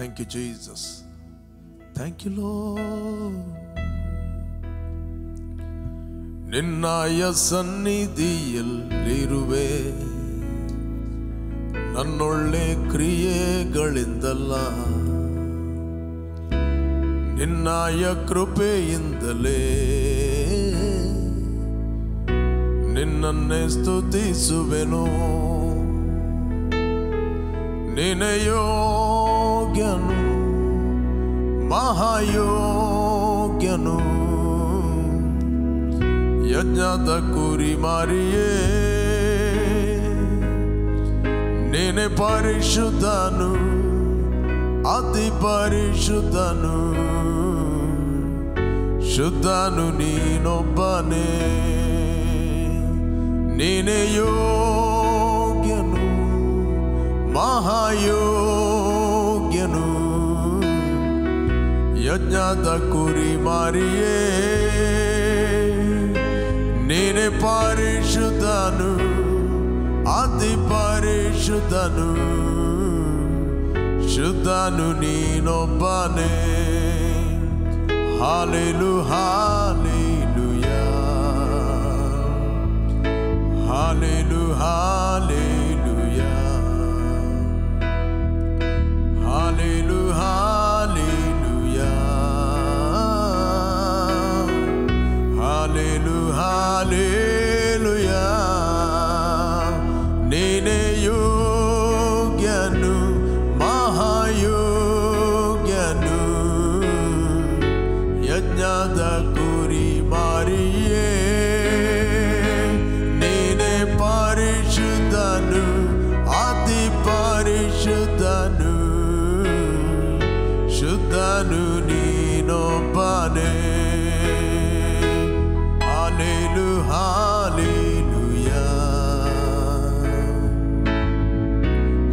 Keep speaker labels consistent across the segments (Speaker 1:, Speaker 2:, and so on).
Speaker 1: Thank you, Jesus. Thank you, Lord. ನಿನ್ನಯ ಸನ್ನಿಧಿಯಲ್ಲಿರುವೆ ನನ್ನೊಳ್ಳೆ ಕ್ರಿಯೆಗಳಿಂದಲ್ಲ, ನಿನ್ನಯ ಕೃಪೆಯಿಂದಲೇ ನಿನ್ನನ್ನೇ ಸ್ತುತಿಸುವೆನು. ನೀನೇ ಯೋಗ್ಯನು, ಮಹಾಯೋಗ್ಯನು, ಯಜ್ಞದ ಕುರಿಮರಿಯೇ ನೀನೇ ಪರಿಶುದ್ಧನು, ಅತಿ ಪರಿಶುದ್ಧನು, ಶುದ್ಧನು ನೀನೊಬ್ಬನೇ. ನೀನೇ ಯೋಗ್ಯನು, ಮಹಾಯೋಗ್ಯನು, ಯಜ್ಞದ ಕುರಿಮರಿಯೇ ನೀನೇ ಪರಿಶುದ್ಧನು, ಅತಿ ಪರಿಶುದ್ಧನು, ಶುದ್ಧನು ನೀನೊಬ್ಬನೇ. Hallelujah, hallelujah, hallelujah, hallelujah, hallelujah, hallelujah. ನೀನೇ ಯೋಗ್ಯನು, ಮಹಾಯೋಗ್ಯನು, ಯಜ್ಞದ ಕುರಿಮರಿಯೇ ನೀನೇ ಪರಿಶುದ್ಧನು, ಅತಿ ಪರಿಶುದ್ಧನು, ಶುದ್ಧನು ನೀನೊಬ್ಬನೇ. Hallelujah, hallelujah,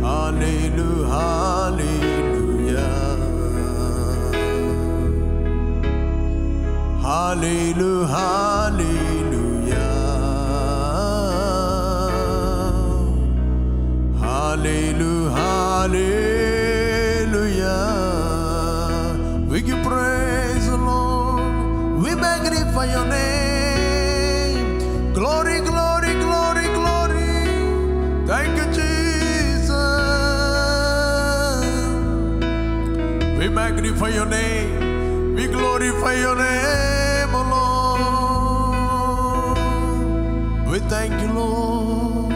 Speaker 1: hallelujah, hallelujah, hallelujah, hallelujah. We give praise, Lord. We magnify your name. Glory, glory, glory, glory. Thank you, Jesus. We magnify your name. We glorify your name, oh Lord. We thank you, Lord.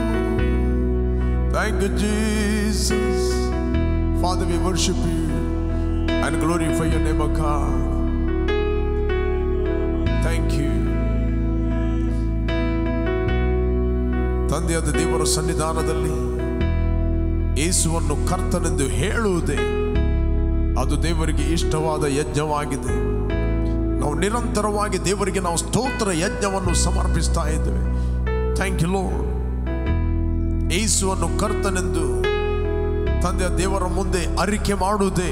Speaker 1: Thank you, Jesus. Father, we worship you and glorify your name, O God. Thank you. ತಂದೆಯಾದ ದೇವರ ಸನ್ನಿಧಾನದಲ್ಲಿ ಯೇಸುವನ್ನು ಕರ್ತನೆಂದು ಹೇಳುವುದೇ ಅದು ದೇವರಿಗೆ ಇಷ್ಟವಾದ ಯಜ್ಞವಾಗಿದೆ. ನಾವು ನಿರಂತರವಾಗಿ ದೇವರಿಗೆ ನಾವು ಸ್ತೋತ್ರ ಯಜ್ಞವನ್ನು ಸಮರ್ಪಿಸ್ತಾ ಇದ್ದೇವೆ. Thank you lord. ಯೇಸುವನ್ನು ಕರ್ತನೆಂದು ತಂದೆಯ ದೇವರ ಮುಂದೆ ಅರಿಕೆ ಮಾಡುವುದೇ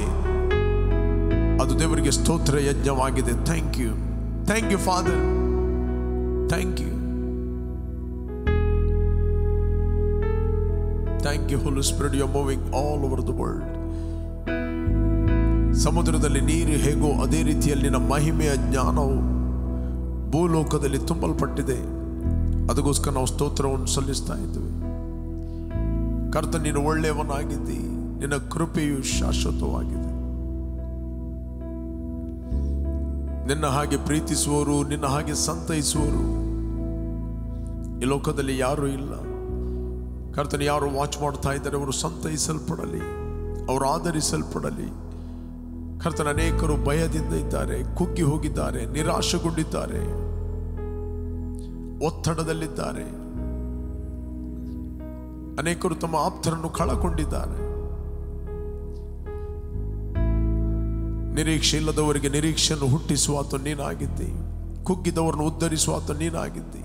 Speaker 1: ಅದು ದೇವರಿಗೆ ಸ್ತೋತ್ರ ಯಜ್ಞವಾಗಿದೆ. Thank you, thank you Father, thank you, thank you Holy Spirit. You are moving all over the world. ಸಮುದ್ರದಲ್ಲಿ ನೀರು ಹೇಗೋ ಅದೇ ರೀತಿಯಲ್ಲಿ ನಿನ್ನ ಮಹಿಮೆಯ ಜ್ಞಾನವು ಭೂಲೋಕದಲ್ಲಿ ತುಂಬಲ್ಪಟ್ಟಿದೆ. ಅದಕ್ಕೋಸ್ಕರ ನಾವು ಸ್ತೋತ್ರವನ್ನು ಸಲ್ಲಿಸ್ತಾ ಇದ್ದೇವೆ. ಕರ್ತ, ನೀನು ಒಳ್ಳೆಯವನಾಗಿದ್ದಿ, ನಿನ್ನ ಕೃಪೆಯು ಶಾಶ್ವತವಾಗಿದೆ. ನಿನ್ನ ಹಾಗೆ ಪ್ರೀತಿಸುವವರು, ನಿನ್ನ ಹಾಗೆ ಸಂತೈಸುವವರು ಈ ಲೋಕದಲ್ಲಿ ಯಾರೂ ಇಲ್ಲ. ಕರ್ತನ, ಯಾರು ವಾಚ್ ಮಾಡ್ತಾ ಇದ್ದಾರೆ ಅವರು ಸಂತೈಸಲ್ಪಡಲಿ, ಅವರು ಆಧರಿಸಲ್ಪಡಲಿ. ಕರ್ತನ, ಅನೇಕರು ಭಯದಿಂದ ಇದ್ದಾರೆ, ಕುಗ್ಗಿ ಹೋಗಿದ್ದಾರೆ, ನಿರಾಶೆಗೊಂಡಿದ್ದಾರೆ, ಒತ್ತಡದಲ್ಲಿದ್ದಾರೆ. ಅನೇಕರು ತಮ್ಮ ಆಪ್ತರನ್ನು ಕಳಕೊಂಡಿದ್ದಾರೆ. ನಿರೀಕ್ಷೆ ಇಲ್ಲದವರಿಗೆ ನಿರೀಕ್ಷೆಯನ್ನು ಹುಟ್ಟಿಸುವ ಆತ ನೀನಾಗಿದ್ದಿ. ಕುಗ್ಗಿದವರನ್ನು ಉದ್ಧರಿಸುವ ಆತ ನೀನಾಗಿದ್ದಿ.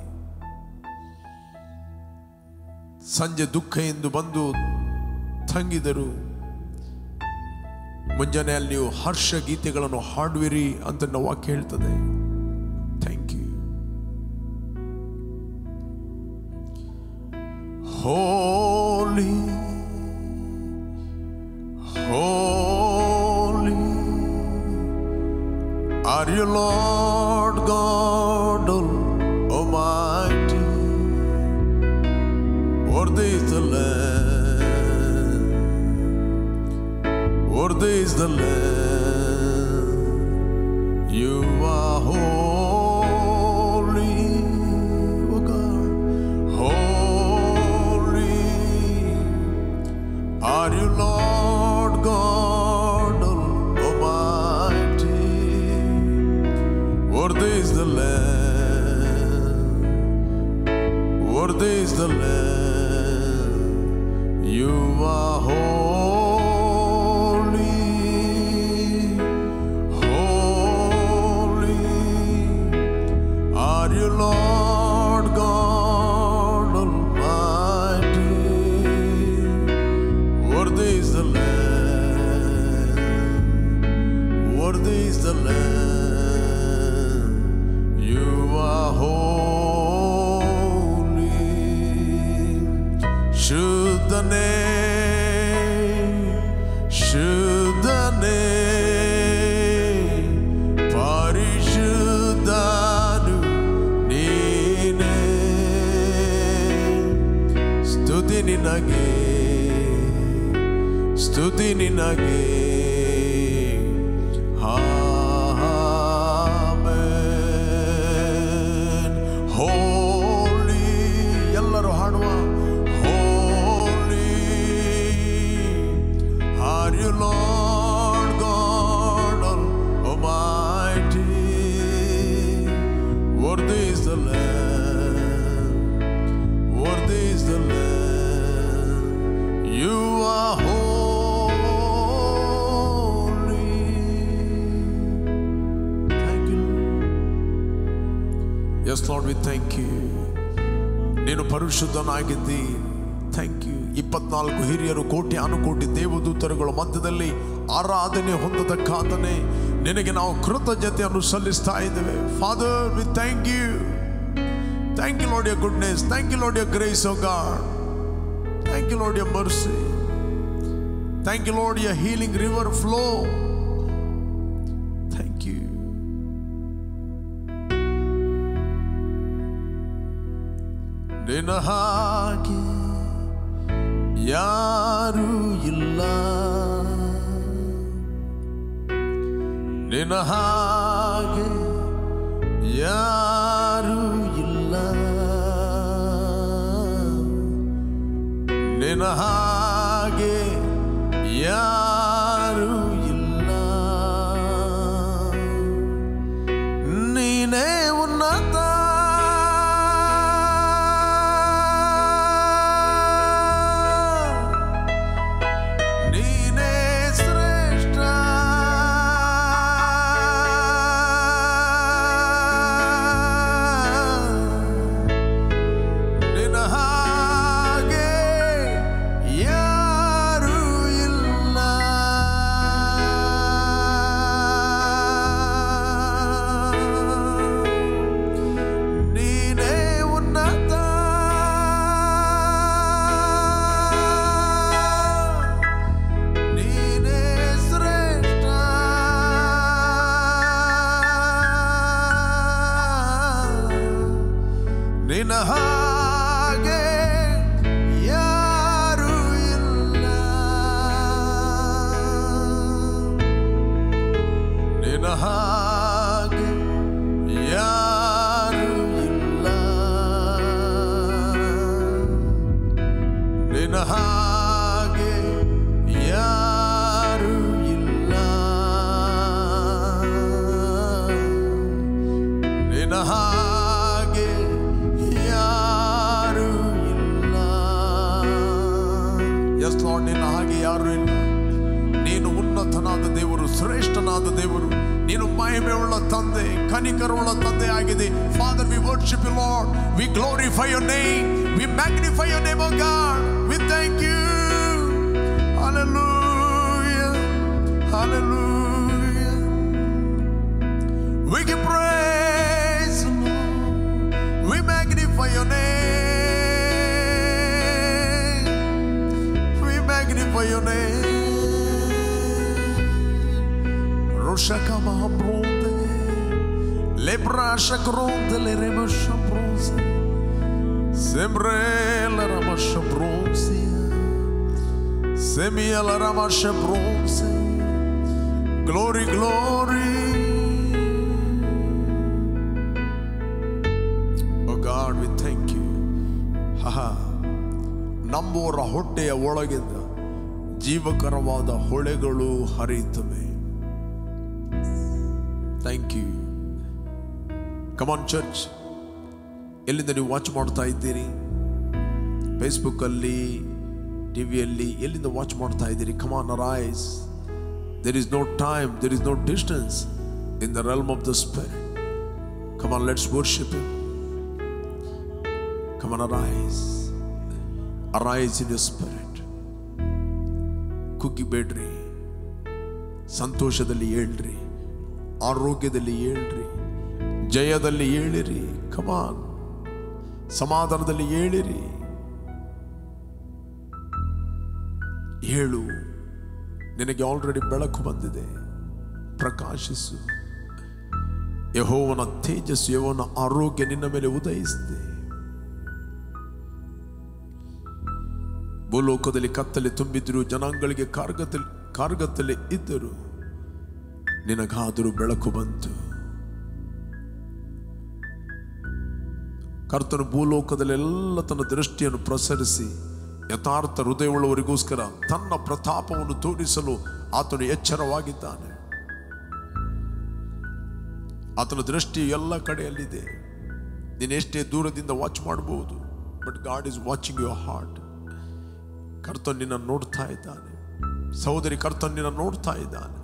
Speaker 1: ಸಂಜೆ ದುಃಖ ಎಂದು ಬಂದು ತಂಗಿದರು, ಮುಂಜಾನೆಯಲ್ಲಿ ನೀವು ಹರ್ಷ ಗೀತೆಗಳನ್ನು ಹಾಡುವಿರಿ ಅಂತ ನಾವು ವಾಕ್ಯ ಹೇಳ್ತದೆ. Thank you. Holy holy Are you Lord God Almighty? Worthy is the Lamb. Worthy is the Lamb. You are holy, oh God, holy. Are you Lord God Almighty? Worthy is the Lamb. Worthy is the Lamb. You are holy, holy. Are you Lord God Almighty? Worthy is the Lamb. Worthy is the Lamb. You are holy. Shuddhane, Shuddhane, Parishuddhanu Neene. Stuti ninage, Stuti ninage. Amen. Holy, ellaru haduva. Holy, are you Lord God Almighty? Worthy is the Lamb. Worthy is the Lamb. You are holy. Thank you. Yes, Lord, we thank you. ನೀನು ಪರಿಶುದ್ಧನಾಗಿದ್ದಿ. Thank you. 24 ಹಿರಿಯರು ಕೋಟಿ ಅನುಕೋಟಿ ದೇವದೂತರುಗಳ ಮಧ್ಯದಲ್ಲಿ ಆರಾಧನೆ ಹೊಂದತಕ್ಕಾದನೆ ನಿನಗೆ ನಾವು ಕೃತಜ್ಞತೆಯನ್ನು ಸಲ್ಲಿಸ್ತಾ ಇದ್ದೇವೆ. Father, we thank you. Thank you lord, your goodness. Thank you Lord, your grace, oh God. Thank you Lord, your mercy. Thank you Lord, your healing river flow. Thank you. ನಿನ್ನ ಹಾಗೆ ಯಾರೂ ಇಲ್ಲ, ನಿನ್ನ ಹಾಗೆ ಯಾರೂ ಇಲ್ಲ, ನಿನ್ನ ಹಾಗೆ ಯಾರೂ ಇಲ್ಲ. ನೀನೇ ಉನ್ನತ, ನಿನ್ನ ಹಾಗೆ ಯಾರೂ ಇಲ್ಲ, ನಿನ್ನ ಹಾಗೆ ಯಾರೂ ಇಲ್ಲ, ನಿನ್ನ ಹಾಗೆ ಯಾರೂ ಇಲ್ಲ, ನಿನ್ನ ಹಾಗೆ ಯಾರೂ ಇಲ್ಲ. ಎಸ್ ಲಾರ್ಡ್, ನಿನ್ನ ಹಾಗೆ ಯಾರೂ ಇಲ್ಲ. ನೀನು ಉನ್ನತನಾದ ದೇವರು, ಶ್ರೇಷ್ಠನಾದ ದೇವರು. ನೀನು ಮಹಿಮೆಯುಳ್ಳ ತಂದೆ, ಕನಿಕರವುಳ್ಳ ತಂದೆ ಆಗಿದೆ. Father, we worship you lord. We glorify your name. We magnify your name, O God. We thank you. Hallelujah, hallelujah. We give praise, we magnify your name. We magnify your name. Roshaka Mahabronde. Lebrasha Gronde le Remasha Bronze. Sembre la Ramasha Bronze. Semia la Ramasha Bronze. Glory, glory. Oh God, we thank you. Haha. ನಂಬೋರ ಹೊಟ್ಟೆಯ ಒಳಗಿಂದ ಜೀವಕರವಾದ ಹೊಳೆಗಳು ಹರಿಯುತ್ತವೆ. Thank you. Come on church, ಎಲ್ಲಿಂದ ನೀವು watch ಮಾಡ್ತಾ ಇದ್ದೀರಿ? ಫೇಸ್ಬುಕ್ಕಲ್ಲಿ, ಟಿವಿಯಲ್ಲಿ, ಎಲ್ಲಿಂದ ವಾಚ್ ಮಾಡ್ತಾ ಇದ್ದೀರಿ? Come on arise. There is no time, there is no distance in the realm of the spirit. Come on, let's worship him. Come on arise. Arise in your spirit. ಕುಗ್ಗಿಬೇಡ್ರಿ, ಸಂತೋಷದಲ್ಲಿ ಏಳ್ರಿ, ಆರೋಗ್ಯದಲ್ಲಿ ಏಳ್ರಿ, ಜಯದಲ್ಲಿ ಏಳಿರಿ. ಕಮಾನ್, ಸಮಾಧಾನದಲ್ಲಿ ಏಳಿರಿ. ಏಳು, ನಿನಗೆ ಆಲ್ರೆಡಿ ಬೆಳಕು ಬಂದಿದೆ. ಪ್ರಕಾಶಿಸು. ಯೆಹೋವನ ತೇಜಸ್ಸು, ಯೆಹೋವನ ಆರೋಗ್ಯ ನಿನ್ನ ಮೇಲೆ ಉದಯಿಸಿದೆ. ಭೂಲೋಕದಲ್ಲಿ ಕತ್ತಲೆ ತುಂಬಿದ್ರು, ಜನಾಂಗಗಳಿಗೆ ಕಾರ್ಗತ್ತಲೆ ಇದ್ದರು, ನಿನಗಾದರೂ ಬೆಳಕು ಬಂತು. ಕರ್ತನು ಭೂಲೋಕದಲ್ಲೆಲ್ಲ ತನ್ನ ದೃಷ್ಟಿಯನ್ನು ಪ್ರಸರಿಸಿ ಯಥಾರ್ಥ ಹೃದಯವುಳ್ಳವರಿಗೋಸ್ಕರ ತನ್ನ ಪ್ರತಾಪವನ್ನು ತೋರಿಸಲು ಆತನು ಎಚ್ಚರವಾಗಿದ್ದಾನೆ. ಆತನ ದೃಷ್ಟಿ ಎಲ್ಲ ಕಡೆಯಲ್ಲಿದೆ. ನೀನೆಷ್ಟೇ ದೂರದಿಂದ ವಾಚ್ ಮಾಡಬಹುದು, but god is watching your heart. ಕರ್ತನು ನಿನ್ನ ನೋಡ್ತಾ ಇದ್ದಾನೆ. ಸಹೋದರಿ, ಕರ್ತನು ನಿನ್ನ ನೋಡ್ತಾ ಇದ್ದಾನೆ.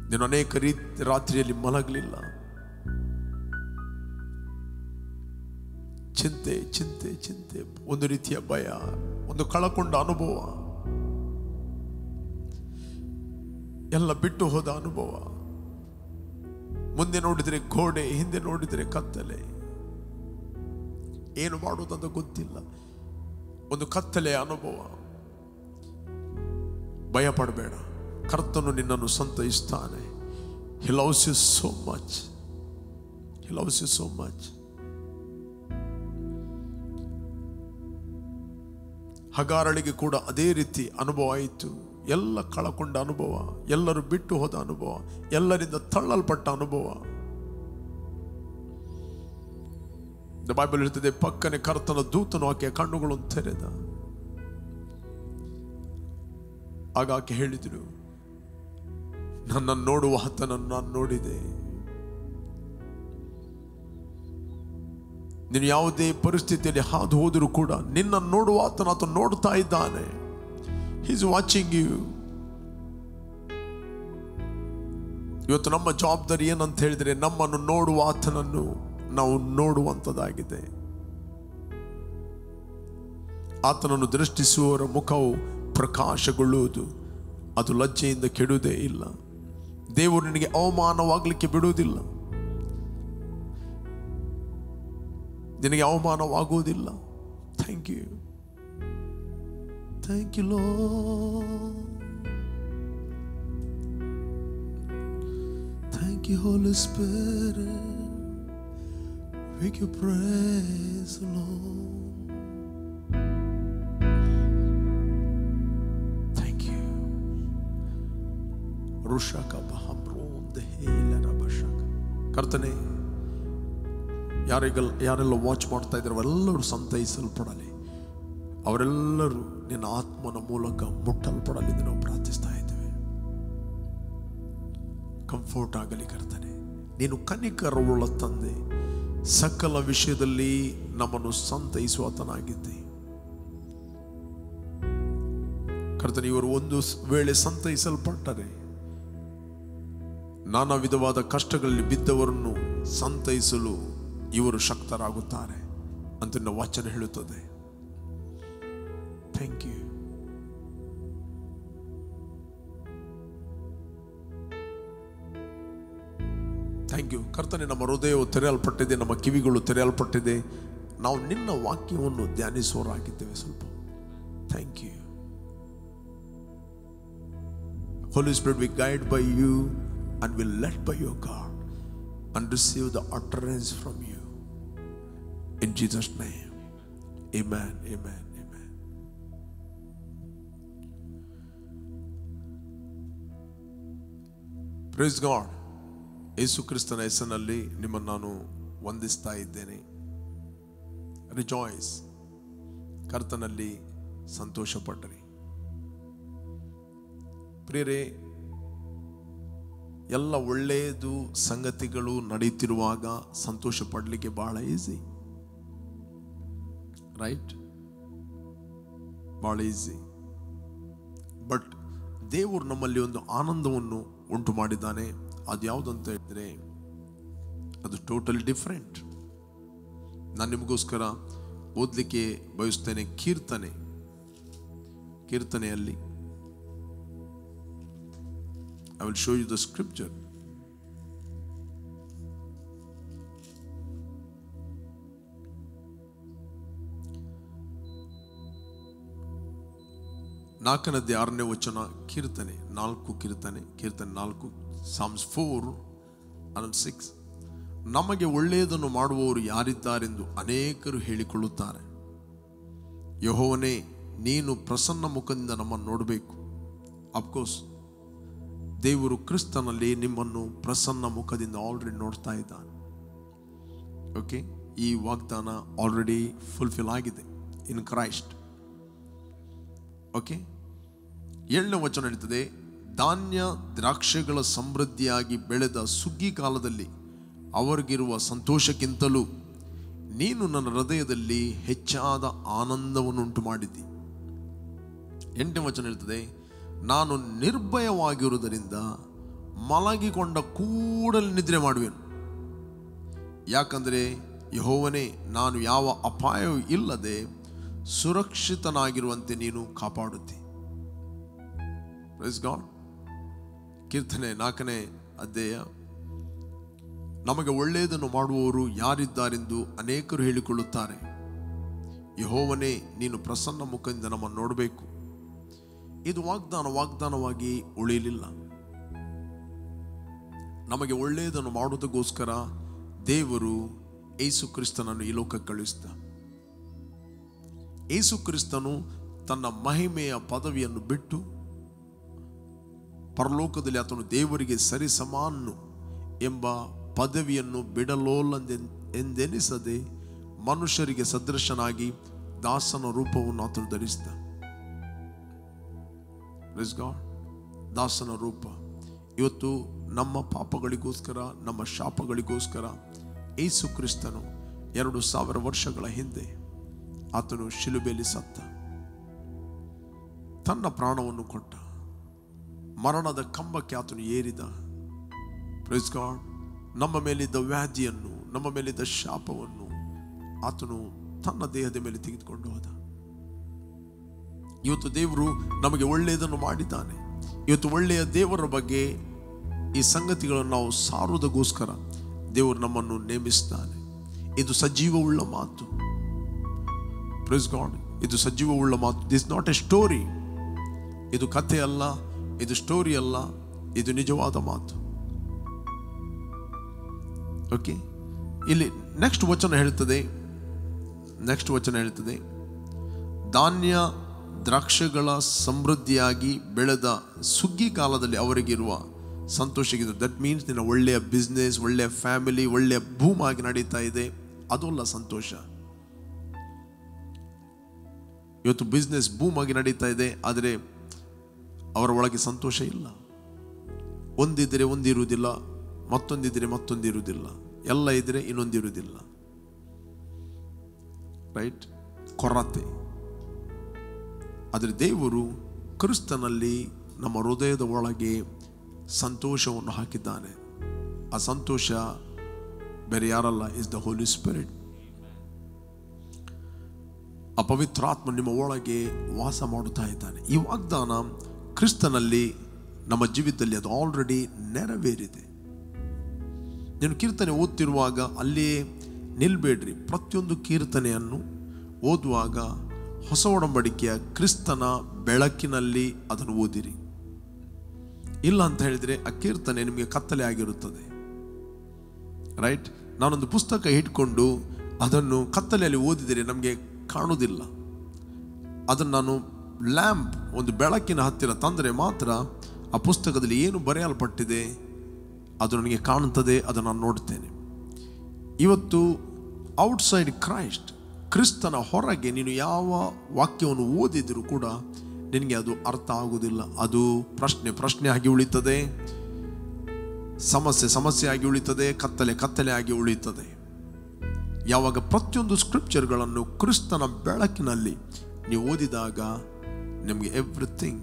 Speaker 1: ನೀನು ಅನೇಕ ರಾತ್ರಿಯಲ್ಲಿ ಮಲಗಲಿಲ್ಲ. ಚಿಂತೆ ಚಿಂತೆ ಚಿಂತೆ, ಒಂದು ರೀತಿಯ ಭಯ, ಒಂದು ಕಳಕೊಂಡ ಅನುಭವ, ಎಲ್ಲ ಬಿಟ್ಟು ಹೋದ ಅನುಭವ. ಮುಂದೆ ನೋಡಿದರೆ ಗೋಡೆ, ಹಿಂದೆ ನೋಡಿದರೆ ಕತ್ತಲೆ. ಏನು ಮಾಡುವುದಂತ ಗೊತ್ತಿಲ್ಲ. ಒಂದು ಕತ್ತಲೆಯ ಅನುಭವ. ಭಯ ಪಡಬೇಡ, ಕರ್ತನು ನಿನ್ನನ್ನು ಸಂತೈಸ್ತಾನೆ. He loves you so much. He loves you so much. ಹಗಾರಳಿಗೆ ಕೂಡ ಅದೇ ರೀತಿ ಅನುಭವ ಆಯಿತು. ಎಲ್ಲ ಕಳಕೊಂಡ ಅನುಭವ, ಎಲ್ಲರೂ ಬಿಟ್ಟು ಹೋದ ಅನುಭವ, ಎಲ್ಲರಿಂದ ತಳ್ಳಲ್ಪಟ್ಟ ಅನುಭವ. ಬೈಬಲ್ ಹೇಳ್ತದೆ, ಪಕ್ಕನೆ ಕರ್ತನ ದೂತನು ಆಕೆಯ ಕಣ್ಣುಗಳನ್ನು ತೆರೆದ. ಆಗ ಆಕೆ ಹೇಳಿದ್ರು, ನನ್ನನ್ನು ನೋಡುವ ಆತನನ್ನು ನಾನು ನೋಡಿದೆ. ನೀನು ಯಾವುದೇ ಪರಿಸ್ಥಿತಿಯಲ್ಲಿ ಹಾದು ಹೋದರೂ ಕೂಡ ನಿನ್ನನ್ನು ನೋಡುವ ಆತನ ನೋಡ್ತಾ ಇದ್ದಾನೆ. He is watching you. ಇವತ್ತು ನಮ್ಮ ಜವಾಬ್ದಾರಿ ಏನಂತ ಹೇಳಿದರೆ, ನಮ್ಮನ್ನು ನೋಡುವ ಆತನನ್ನು ನಾವು ನೋಡುವಂಥದ್ದಾಗಿದೆ. ಆತನನ್ನು ದೃಷ್ಟಿಸುವವರ ಮುಖವು ಪ್ರಕಾಶಗೊಳ್ಳುವುದು, ಅದು ಲಜ್ಜೆಯಿಂದ ಕೆಡುವುದೇ ಇಲ್ಲ. ದೇವರು ನಿನಗೆ ಅವಮಾನವಾಗಲಿಕ್ಕೆ ಬಿಡುವುದಿಲ್ಲ, ನಿನಗೆ ಅವಮಾನವಾಗುವುದಿಲ್ಲ. Thank you, thank you Lord, thank you Holy Spirit. We give praise, Lord. Thank you. Rushaka bahamron dehela rabashaka. ಕರ್ತನೇ, ಯಾರೆಲ್ಲ ವಾಚ್ ಮಾಡ್ತಾ ಇದ್ದಾರೆ ಅವರೆಲ್ಲರೂ ಸಂತೈಸಲ್ಪಡಲಿ. ಅವರೆಲ್ಲರೂ ನಿನ್ನ ಆತ್ಮನ ಮೂಲಕ ಮುಟ್ಟಲ್ಪಡಲಿ ಎಂದು ನಾವು ಪ್ರಾರ್ಥಿಸ್ತಾ ಇದ್ದೇವೆ. ಕಂಫರ್ಟ್ ಆಗಲಿ ಕರ್ತನೇ. ನೀನು ಕನಿಕರವುಳ್ಳ ತಂದೆ, ಸಕಲ ವಿಷಯದಲ್ಲಿ ನಮ್ಮನ್ನು ಸಂತೈಸುವಾತನಾಗಿದ್ದೆ. ಕರ್ತನೇ, ಇವರು ಒಂದು ವೇಳೆ ಸಂತೈಸಲ್ಪಟ್ಟರೆ ನಾನಾ ವಿಧವಾದ ಕಷ್ಟಗಳಲ್ಲಿ ಬಿದ್ದವರನ್ನು ಸಂತೈಸಲು ಇವರು ಶಕ್ತರಾಗುತ್ತಾರೆ ಅಂತ ನಮ್ಮ ವಚನ ಹೇಳುತ್ತದೆ. Thank you. ಥ್ಯಾಂಕ್ ಯು ಕರ್ತನೆ. ನಮ್ಮ ಹೃದಯವು ತೆರೆಯಲ್ಪಟ್ಟಿದೆ, ನಮ್ಮ ಕಿವಿಗಳು ತೆರೆಯಲ್ಪಟ್ಟಿದೆ. ನಾವು ನಿನ್ನ ವಾಕ್ಯವನ್ನು ಧ್ಯಾನಿಸುವರಾಗಿದ್ದೇವೆ ಸ್ವಲ್ಪ. Thank you. Holy Spirit, we guide by you and will led by your God and receive the utterance from you. In Jesus' name. Amen. Amen. Amen. Praise God. ಯೇಸು ಕ್ರಿಸ್ತನ ಹೆಸರಿನಲ್ಲಿ ನಿಮ್ಮನ್ನು ನಾನು ವಂದಿಸ್ತಾ ಇದ್ದೇನೆ. ರಿಜಾಯ್ಸ್, ಕರ್ತನಲ್ಲಿ ಸಂತೋಷ ಪಡ್ರಿ. ಪ್ರಿಯರೇ, ಎಲ್ಲ ಒಳ್ಳೆಯದು ಸಂಗತಿಗಳು ನಡೀತಿರುವಾಗ ಸಂತೋಷ ಪಡಲಿಕ್ಕೆ ಬಹಳ ಈಸಿ, ರೈಟ್? ಬಹಳ ಈಸಿ. ಬಟ್ ದೇವರು ನಮ್ಮಲ್ಲಿ ಒಂದು ಆನಂದವನ್ನು ಉಂಟು ಮಾಡಿದ್ದಾನೆ. ಅದು ಯಾವುದಂತ ಹೇಳಿದ್ರೆ ಅದು ಟೋಟಲಿ ಡಿಫರೆಂಟ್. ನಾನು ನಿಮಗೋಸ್ಕರ ಓದಲಿಕ್ಕೆ ಬಯಸ್ತೇನೆ. ಕೀರ್ತನೆಯಲ್ಲಿ I will show you the scripture. ನಾಲ್ಕನೇ 6ನೇ ವಚನ, ಕೀರ್ತನೆ 4, Psalms 4:6. ನಮಗೆ ಒಳ್ಳೆಯದನ್ನು ಮಾಡುವವರು ಯಾರಿದ್ದಾರೆಂದು ಅನೇಕರು ಹೇಳಿಕೊಳ್ಳುತ್ತಾರೆ. ಯೆಹೋವನೇ, ನೀನು ಪ್ರಸನ್ನ ಮುಖದಿಂದ ನಮ್ಮನ್ನು ನೋಡಬೇಕು. ಅಫ್ಕೋರ್ಸ್ ದೇವರು ಕ್ರಿಸ್ತನಲ್ಲಿ ನಿಮ್ಮನ್ನು ಪ್ರಸನ್ನ ಮುಖದಿಂದ ಆಲ್ರೆಡಿ ನೋಡ್ತಾ ಇದ್ದಾನೆ. ಓಕೆ, ಈ ವಾಗ್ದಾನ ಆಲ್ರೆಡಿ ಫುಲ್ಫಿಲ್ ಆಗಿದೆ ಇನ್ ಕ್ರೈಸ್ಟ್. ಓಕೆ, 7ನೇ ವಚನ ಹೇಳ್ತದೆ, ಧಾನ್ಯ ದ್ರಾಕ್ಷಿಗಳ ಸಮೃದ್ಧಿಯಾಗಿ ಬೆಳೆದ ಸುಗ್ಗಿ ಕಾಲದಲ್ಲಿ ಅವರಿಗಿರುವ ಸಂತೋಷಕ್ಕಿಂತಲೂ ನೀನು ನನ್ನ ಹೃದಯದಲ್ಲಿ ಹೆಚ್ಚಾದ ಆನಂದವನ್ನುಂಟು ಮಾಡಿದ್ದಿ. 8ನೇ ವಚನ ಹೇಳ್ತದೆ, ನಾನು ನಿರ್ಭಯವಾಗಿರುವುದರಿಂದ ಮಲಗಿಕೊಂಡ ಕೂಡಲೇ ನಿದ್ರೆ ಮಾಡುವೆನು. ಯಾಕಂದರೆ ಯೆಹೋವನೇ, ನಾನು ಯಾವ ಅಪಾಯವೂ ಇಲ್ಲದೆ ಸುರಕ್ಷಿತನಾಗಿರುವಂತೆ ನೀನು ಕಾಪಾಡುತ್ತಿ. Praise God. ಕೀರ್ತನೆ 4ನೇ ಅಧ್ಯಾಯ. ನಮಗೆ ಒಳ್ಳೆಯದನ್ನು ಮಾಡುವವರು ಯಾರಿದ್ದಾರೆಂದು ಅನೇಕರು ಹೇಳಿಕೊಳ್ಳುತ್ತಾರೆ. ಯೆಹೋವನೇ, ನೀನು ಪ್ರಸನ್ನ ಮುಖದಿಂದ ನಮ್ಮನ್ನು ನೋಡಬೇಕು. ಇದು ವಾಗ್ದಾನವಾಗಿ ಉಳಿಯಲಿಲ್ಲ. ನಮಗೆ ಒಳ್ಳೆಯದನ್ನು ಮಾಡುವುದಕ್ಕೋಸ್ಕರ ದೇವರು ಯೇಸು ಕ್ರಿಸ್ತನನ್ನು ಈ ಲೋಕಕ್ಕೆ ಕಳುಹಿಸಿದ. ಯೇಸು ಕ್ರಿಸ್ತನು ತನ್ನ ಮಹಿಮೆಯ ಪದವಿಯನ್ನು ಬಿಟ್ಟು ಪರಲೋಕದಲ್ಲಿ ಆತನು ದೇವರಿಗೆ ಸರಿಸಮಾನು ಎಂಬ ಪದವಿಯನ್ನು ಬಿಡಲೋಲೆಂದೆನಿಸದೆ ಮನುಷ್ಯರಿಗೆ ಸದೃಶನಾಗಿ ದಾಸನ ರೂಪವನ್ನು ಆತನು ಧರಿಸಿದ. Praise God. ದಾಸನ ರೂಪ. ಇವತ್ತು ನಮ್ಮ ಪಾಪಗಳಿಗೋಸ್ಕರ, ನಮ್ಮ ಶಾಪಗಳಿಗೋಸ್ಕರ ಯೇಸು ಕ್ರಿಸ್ತನು 2000 ವರ್ಷಗಳ ಹಿಂದೆ ಆತನು ಶಿಲುಬೆಯಲ್ಲಿ ಸತ್ತ, ತನ್ನ ಪ್ರಾಣವನ್ನು ಕೊಟ್ಟ, ಮರಣದ ಕಂಬಕ್ಕೆ ಆತನು ಏರಿದ. Praise God. ನಮ್ಮ ಮೇಲಿದ್ದ ವ್ಯಾಧಿಯನ್ನು, ನಮ್ಮ ಮೇಲಿದ್ದ ಶಾಪವನ್ನು ಆತನು ತನ್ನ ದೇಹದ ಮೇಲೆ ತೆಗೆದುಕೊಂಡು ಹೋದ. ಇವತ್ತು ದೇವರು ನಮಗೆ ಒಳ್ಳೆಯದನ್ನು ಮಾಡಿದ್ದಾನೆ. ಇವತ್ತು ಒಳ್ಳೆಯ ದೇವರ ಬಗ್ಗೆ ಈ ಸಂಗತಿಗಳನ್ನು ನಾವು ಸಾರುವುದಕ್ಕೋಸ್ಕರ ದೇವರು ನಮ್ಮನ್ನು ನೇಮಿಸ್ತಾನೆ. ಇದು ಸಜೀವವುಳ್ಳ ಮಾತು. Praise God. ಇದು ಸಜೀವವುಳ್ಳ ಮಾತು. This not A story. ಇದು ಕಥೆ ಅಲ್ಲ, ಇದು ಸ್ಟೋರಿ ಅಲ್ಲ, ಇದು ನಿಜವಾದ ಮಾತು. ಓಕೆ, ಇಲ್ಲಿ ನೆಕ್ಸ್ಟ್ ವಚನ ಹೇಳ್ತದೆ, ಧಾನ್ಯ ದ್ರಾಕ್ಷಗಳ ಸಮೃದ್ಧಿಯಾಗಿ ಬೆಳೆದ ಸುಗ್ಗಿ ಕಾಲದಲ್ಲಿ ಅವರಿಗಿರುವ ಸಂತೋಷಕ್ಕಿಂತ. ದಟ್ ಮೀನ್ಸ್ ನಿನ್ನ ಒಳ್ಳೆಯ ಬಿಸ್ನೆಸ್, ಒಳ್ಳೆಯ ಫ್ಯಾಮಿಲಿ, ಒಳ್ಳೆಯ ಭೂಮಾಗಿ ನಡೀತಾ ಇದೆ, ಅದಲ್ಲ ಸಂತೋಷ. ಇವತ್ತು ಬಿಸ್ನೆಸ್ ಭೂಮಾಗಿ ನಡೀತಾ ಇದೆ, ಆದರೆ ಅವರ ಒಳಗೆ ಸಂತೋಷ ಇಲ್ಲ. ಒಂದಿದ್ರೆ ಒಂದಿರುವುದಿಲ್ಲ, ಮತ್ತೊಂದಿದ್ರೆ ಮತ್ತೊಂದಿರುವುದಿಲ್ಲ, ಎಲ್ಲ ಇದ್ರೆ ಇನ್ನೊಂದಿರುವುದಿಲ್ಲ. ರೈಟ್? ಕೊರತೆ. ಆದರೆ ದೇವರು ಕ್ರಿಸ್ತನಲ್ಲಿ ನಮ್ಮ ಹೃದಯದ ಒಳಗೆ ಸಂತೋಷವನ್ನು ಹಾಕಿದ್ದಾನೆ. ಆ ಸಂತೋಷ ಬೇರೆ ಯಾರಲ್ಲ, ಇಸ್ ದ ಹೋಲಿ ಸ್ಪಿರಿಟ್. ಆ ಪವಿತ್ರಾತ್ಮ ನಿಮ್ಮ ಒಳಗೆ ವಾಸ ಮಾಡುತ್ತಾ ಇದ್ದಾನೆ. ಈ ವಾಗ್ದಾನ ಕ್ರಿಸ್ತನಲ್ಲಿ ನಮ್ಮ ಜೀವಿತದಲ್ಲಿ ಅದು ಆಲ್ರೆಡಿ ನೆರವೇರಿದೆ. ನೀನು ಕೀರ್ತನೆ ಓದ್ತಿರುವಾಗ ಅಲ್ಲಿಯೇ ನಿಲ್ಬೇಡ್ರಿ. ಪ್ರತಿಯೊಂದು ಕೀರ್ತನೆಯನ್ನು ಓದುವಾಗ ಹೊಸ ಒಡಂಬಡಿಕೆಯ ಕ್ರಿಸ್ತನ ಬೆಳಕಿನಲ್ಲಿ ಅದನ್ನು ಓದಿರಿ. ಇಲ್ಲ ಅಂತ ಹೇಳಿದರೆ ಆ ಕೀರ್ತನೆ ನಿಮಗೆ ಕತ್ತಲೆ ಆಗಿರುತ್ತದೆ. ರೈಟ್? ನಾನೊಂದು ಪುಸ್ತಕ ಇಟ್ಕೊಂಡು ಅದನ್ನು ಕತ್ತಲೆಯಲ್ಲಿ ಓದಿದರೆ ನಮಗೆ ಕಾಣುವುದಿಲ್ಲ. ಅದನ್ನು ನಾನು ಲ್ಯಾಂಪ್, ಒಂದು ಬೆಳಕಿನ ಹತ್ತಿರ ತಂದರೆ ಮಾತ್ರ ಆ ಪುಸ್ತಕದಲ್ಲಿ ಏನು ಬರೆಯಲ್ಪಟ್ಟಿದೆ ಅದು ನನಗೆ ಕಾಣುತ್ತದೆ, ಅದನ್ನು ನಾನು ನೋಡ್ತೇನೆ. ಇವತ್ತು ಔಟ್ಸೈಡ್ ಕ್ರೈಸ್ಟ್, ಕ್ರಿಸ್ತನ ಹೊರಗೆ ನೀನು ಯಾವ ವಾಕ್ಯವನ್ನು ಓದಿದರೂ ಕೂಡ ನಿನಗೆ ಅದು ಅರ್ಥ ಆಗುವುದಿಲ್ಲ. ಅದು ಪ್ರಶ್ನೆ ಆಗಿ ಉಳಿತದೆ, ಸಮಸ್ಯೆ ಆಗಿ ಉಳಿತದೆ, ಕತ್ತಲೆ ಆಗಿ ಉಳಿತದೆ. ಯಾವಾಗ ಪ್ರತಿಯೊಂದು ಸ್ಕ್ರಿಪ್ಚರ್ಗಳನ್ನು ಕ್ರಿಸ್ತನ ಬೆಳಕಿನಲ್ಲಿ ನೀವು ಓದಿದಾಗ ನಿಮಗೆ ಎವ್ರಿಥಿಂಗ್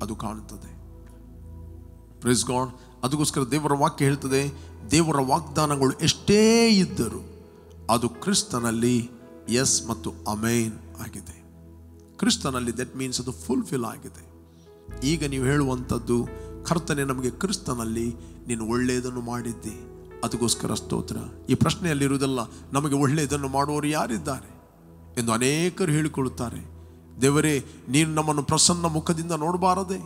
Speaker 1: ಅದು ಕಾಣುತ್ತದೆ. Praise God. ಅದಕ್ಕೋಸ್ಕರ ದೇವರ ವಾಕ್ಯ ಹೇಳ್ತದೆ, ದೇವರ ವಾಗ್ದಾನಗಳು ಎಷ್ಟೇ ಇದ್ದರೂ ಅದು ಕ್ರಿಸ್ತನಲ್ಲಿ ಎಸ್ ಮತ್ತು ಅಮೇನ್ ಆಗಿದೆ. ಕ್ರಿಸ್ತನಲ್ಲಿ ದಟ್ ಮೀನ್ಸ್ ಅದು ಫುಲ್ಫಿಲ್ ಆಗಿದೆ. ಈಗ ನೀವು ಹೇಳುವಂಥದ್ದು, ಕರ್ತನೆ ನಮಗೆ ಕ್ರಿಸ್ತನಲ್ಲಿ ನೀನು ಒಳ್ಳೆಯದನ್ನು ಮಾಡಿದ್ದಿ, ಅದಕ್ಕೋಸ್ಕರ ಸ್ತೋತ್ರ. ಈ ಪ್ರಶ್ನೆಯಲ್ಲಿರುವುದಲ್ಲ ನಮಗೆ ಒಳ್ಳೆಯದನ್ನು ಮಾಡುವವರು ಯಾರಿದ್ದಾರೆ ಎಂದು ಅನೇಕರು ಹೇಳಿಕೊಳ್ಳುತ್ತಾರೆ. ದೇವರೇ, ನೀನು ನಮ್ಮನ್ನು ಪ್ರಸನ್ನ ಮುಖದಿಂದ ನೋಡಬಾರದೆ?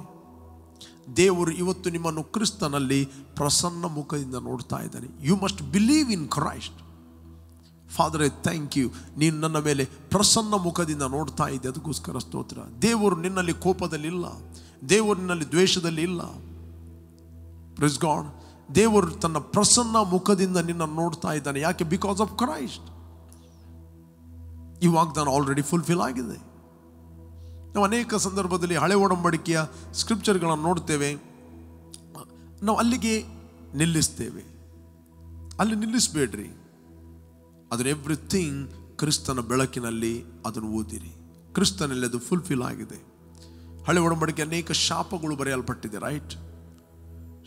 Speaker 1: ದೇವರು ಇವತ್ತು ನಿಮ್ಮನ್ನು ಕ್ರಿಸ್ತನಲ್ಲಿ ಪ್ರಸನ್ನ ಮುಖದಿಂದ ನೋಡ್ತಾ ಇದ್ದಾನೆ. You must believe in Christ. Father, thank you, ನೀನು ನನ್ನ ಮೇಲೆ ಪ್ರಸನ್ನ ಮುಖದಿಂದ ನೋಡ್ತಾ ಇದ್ದೆ, ಅದಕ್ಕೋಸ್ಕರ ಸ್ತೋತ್ರ. ದೇವರು ನಿನ್ನಲ್ಲಿ ಕೋಪದಲ್ಲಿಲ್ಲ, ದೇವರು ನಿನ್ನಲ್ಲಿ ದ್ವೇಷದಲ್ಲಿ ಇಲ್ಲ. Praise God. ದೇವರು ತನ್ನ ಪ್ರಸನ್ನ ಮುಖದಿಂದ ನಿನ್ನನ್ನು ನೋಡ್ತಾ ಇದ್ದಾನೆ. ಯಾಕೆ? Because of Christ. ಈ ವಾಗ್ದಾನ ಆಲ್ರೆಡಿ ಫುಲ್ಫಿಲ್ ಆಗಿದೆ. ನಾವು ಅನೇಕ ಸಂದರ್ಭದಲ್ಲಿ ಹಳೆ ಒಡಂಬಡಿಕೆಯ ಸ್ಕ್ರಿಪ್ಚರ್ಗಳನ್ನು ನೋಡ್ತೇವೆ, ನಾವು ಅಲ್ಲಿಗೆ ನಿಲ್ಲಿಸ್ತೇವೆ. ಅಲ್ಲಿ ನಿಲ್ಲಿಸಬೇಡ್ರಿ. ಅದನ್ನು ಎವ್ರಿಥಿಂಗ್ ಕ್ರಿಸ್ತನ ಬೆಳಕಿನಲ್ಲಿ ಅದನ್ನು ಓದಿರಿ. ಕ್ರಿಸ್ತನಲ್ಲಿ ಅದು ಫುಲ್ಫಿಲ್ ಆಗಿದೆ. ಹಳೆ ಒಡಂಬಡಿಕೆ ಅನೇಕ ಶಾಪಗಳು ಬರೆಯಲ್ಪಟ್ಟಿದೆ. ರೈಟ್?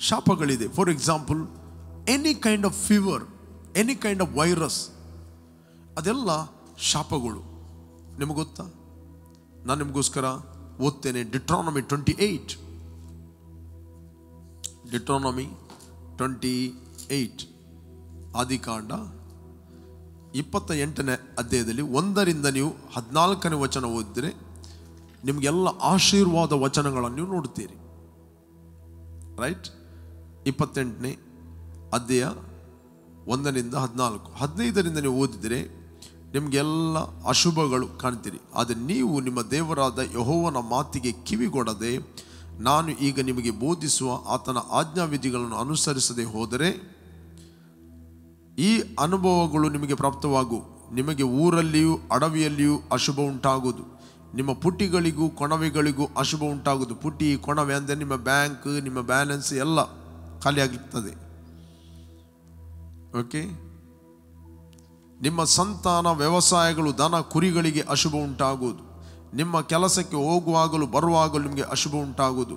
Speaker 1: ಶಾಪಗಳಿದೆ. For example, any kind of fever, any kind of virus, ಅದೆಲ್ಲ ಶಾಪಗಳು. ನಿಮಗೆ ಗೊತ್ತಾ? ನಾನು ನಿಮಗೋಸ್ಕರ ಓದ್ತೇನೆ. ಡಿಟ್ರಾನಮಿ 28 ಆದಿಕಾಂಡ 28ನೇ ಅಧ್ಯಾಯದಲ್ಲಿ 1ರಿಂದ ನೀವು 14ನೇ ವಚನ ಓದಿದರೆ ನಿಮಗೆಲ್ಲ ಆಶೀರ್ವಾದ ವಚನಗಳನ್ನು ನೀವು ನೋಡ್ತೀರಿ. ರೈಟ್? 28ನೇ ಅಧ್ಯಾಯ 1ರಿಂದ 14. 15ರಿಂದ ನೀವು ಓದಿದರೆ ನಿಮಗೆಲ್ಲ ಅಶುಭಗಳು ಕಾಣ್ತೀರಿ. ಆದರೆ ನೀವು ನಿಮ್ಮ ದೇವರಾದ ಯೆಹೋವನ ಮಾತಿಗೆ ಕಿವಿಗೊಡದೆ, ನಾನು ಈಗ ನಿಮಗೆ ಬೋಧಿಸುವ ಆತನ ಆಜ್ಞಾವಿಧಿಗಳನ್ನು ಅನುಸರಿಸದೆ ಹೋದರೆ ಈ ಅನುಭವಗಳು ನಿಮಗೆ ಪ್ರಾಪ್ತವಾಗು. ನಿಮಗೆ ಊರಲ್ಲಿಯೂ ಅಡವಿಯಲ್ಲಿಯೂ ಅಶುಭ ಉಂಟಾಗುವುದು. ನಿಮ್ಮ ಪುಟಿಗಳಿಗೂ ಕೊಣವೆಗಳಿಗೂ ಅಶುಭ ಉಂಟಾಗುವುದು. ಪುಟಿ, ಕೊಣವೆ ಅಂದರೆ ನಿಮ್ಮ ಬ್ಯಾಂಕ್, ನಿಮ್ಮ ಬ್ಯಾಲೆನ್ಸ್ ಎಲ್ಲ ಖಾಲಿಯಾಗಿರ್ತದೆ. ಓಕೆ? ನಿಮ್ಮ ಸಂತಾನ, ವ್ಯವಸಾಯಗಳು, ದನ ಕುರಿಗಳಿಗೆ ಅಶುಭ ಉಂಟಾಗುವುದು. ನಿಮ್ಮ ಕೆಲಸಕ್ಕೆ ಹೋಗುವಾಗಲೂ ಬರುವಾಗಲೂ ನಿಮಗೆ ಅಶುಭ ಉಂಟಾಗುವುದು.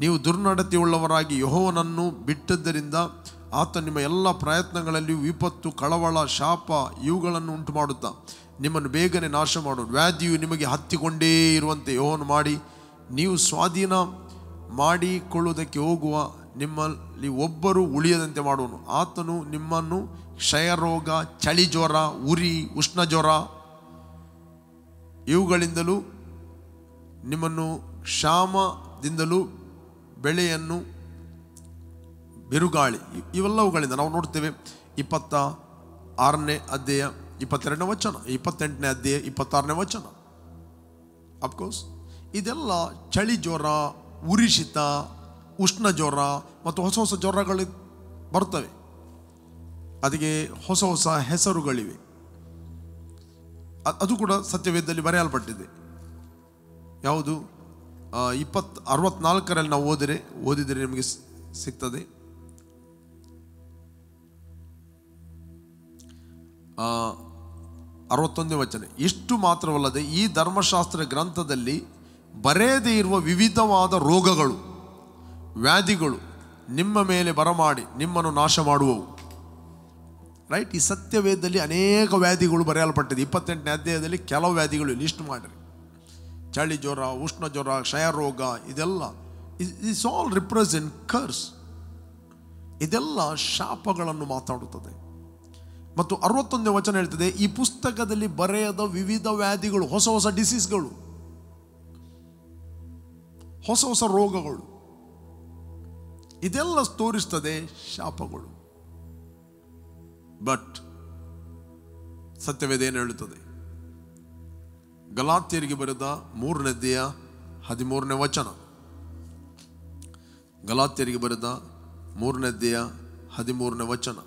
Speaker 1: ನೀವು ದುರ್ನಡತೆಯುಳ್ಳವರಾಗಿ ಯೆಹೋವನನ್ನು ಬಿಟ್ಟದ್ದರಿಂದ ಆತ ನಿಮ್ಮ ಎಲ್ಲ ಪ್ರಯತ್ನಗಳಲ್ಲಿಯೂ ವಿಪತ್ತು, ಕಳವಳ, ಶಾಪ ಇವುಗಳನ್ನು ಉಂಟು ಮಾಡುತ್ತಾ ನಿಮ್ಮನ್ನು ಬೇಗನೆ ನಾಶ ಮಾಡುವುದು. ವ್ಯಾಧಿಯು ನಿಮಗೆ ಹತ್ತಿಕೊಂಡೇ ಇರುವಂತೆ ಯೆಹೋವನು ಮಾಡಿ ನೀವು ಸ್ವಾಧೀನ ಮಾಡಿಕೊಳ್ಳುವುದಕ್ಕೆ ಹೋಗುವ ನಿಮ್ಮಲ್ಲಿ ಒಬ್ಬರು ಉಳಿಯದಂತೆ ಮಾಡುವನು. ಆತನು ನಿಮ್ಮನ್ನು ಕ್ಷಯರೋಗ, ಚಳಿ ಜ್ವರ, ಉರಿ, ಉಷ್ಣ ಜ್ವರ ಇವುಗಳಿಂದಲೂ ನಿಮ್ಮನ್ನು ಕ್ಷಾಮದಿಂದಲೂ, ಬೆಳೆಯನ್ನು, ಬಿರುಗಾಳಿ ಇವೆಲ್ಲವುಗಳಿಂದ ನಾವು ನೋಡ್ತೇವೆ. 26ನೇ ಅಧ್ಯಾಯ 22ನೇ ವಚನ, 28ನೇ ಅಧ್ಯಾಯ 26ನೇ ವಚನ. ಅಫ್ಕೋರ್ಸ್ ಇದೆಲ್ಲ ಚಳಿ ಜ್ವರ, ಉರಿಶಿತ, ಉಷ್ಣ ಜ್ವರ ಮತ್ತು ಹೊಸ ಹೊಸ ಜ್ವರಗಳು ಬರ್ತವೆ. ಅದಕ್ಕೆ ಹೊಸ ಹೊಸ ಹೆಸರುಗಳಿವೆ. ಅದು ಕೂಡ ಸತ್ಯವೇದದಲ್ಲಿ ಬರೆಯಲ್ಪಟ್ಟಿದೆ. ಯಾವುದು? 64ರಲ್ಲಿ ನಾವು ಓದಿದರೆ ನಿಮಗೆ ಸಿಗ್ತದೆ. 61ನೇ ವಚನ. ಇಷ್ಟು ಮಾತ್ರವಲ್ಲದೆ ಈ ಧರ್ಮಶಾಸ್ತ್ರ ಗ್ರಂಥದಲ್ಲಿ ಬರೆಯದೇ ಇರುವ ವಿವಿಧವಾದ ರೋಗಗಳು, ವ್ಯಾಧಿಗಳು ನಿಮ್ಮ ಮೇಲೆ ಬರಮಾಡಿ ನಿಮ್ಮನ್ನು ನಾಶ ಮಾಡುವವು. ರೈಟ್? ಈ ಸತ್ಯವೇದದಲ್ಲಿ ಅನೇಕ ವ್ಯಾಧಿಗಳು ಬರೆಯಲ್ಪಟ್ಟಿದೆ. 28ನೇ ಅಧ್ಯಾಯದಲ್ಲಿ ಕೆಲವು ವ್ಯಾಧಿಗಳು ಲಿಸ್ಟ್ ಮಾಡಿರಿ. ಚಳಿ ಜ್ವರ, ಉಷ್ಣ ಜ್ವರ, ಕ್ಷಯರೋಗ, ಇದೆಲ್ಲ ಇಟ್ಸ್ ಆಲ್ ರಿಪ್ರೆಸೆಂಟ್ ಕರ್ಸ್. ಇದೆಲ್ಲ ಶಾಪಗಳನ್ನು ಮಾತಾಡುತ್ತದೆ. ಮತ್ತು 61ನೇ ವಚನ ಹೇಳ್ತದೆ, ಈ ಪುಸ್ತಕದಲ್ಲಿ ಬರೆಯದ ವಿವಿಧ ವ್ಯಾಧಿಗಳು, ಹೊಸ ಹೊಸ ಡಿಸೀಸ್ಗಳು, ಹೊಸ ಹೊಸ ರೋಗಗಳು. ಇದೆಲ್ಲ ತೋರಿಸ್ತದೆ ಶಾಪಗಳು. ಬಟ್ ಸತ್ಯವೇದ ಏನು ಹೇಳುತ್ತದೆ? ಗಲಾತ್ಯರಿಗೆ ಬರೆದ 3ನೇ ವಚನ. ಗಲಾತ್ಯರಿಗೆ ಬರೆದ 3ನೇ ವಚನ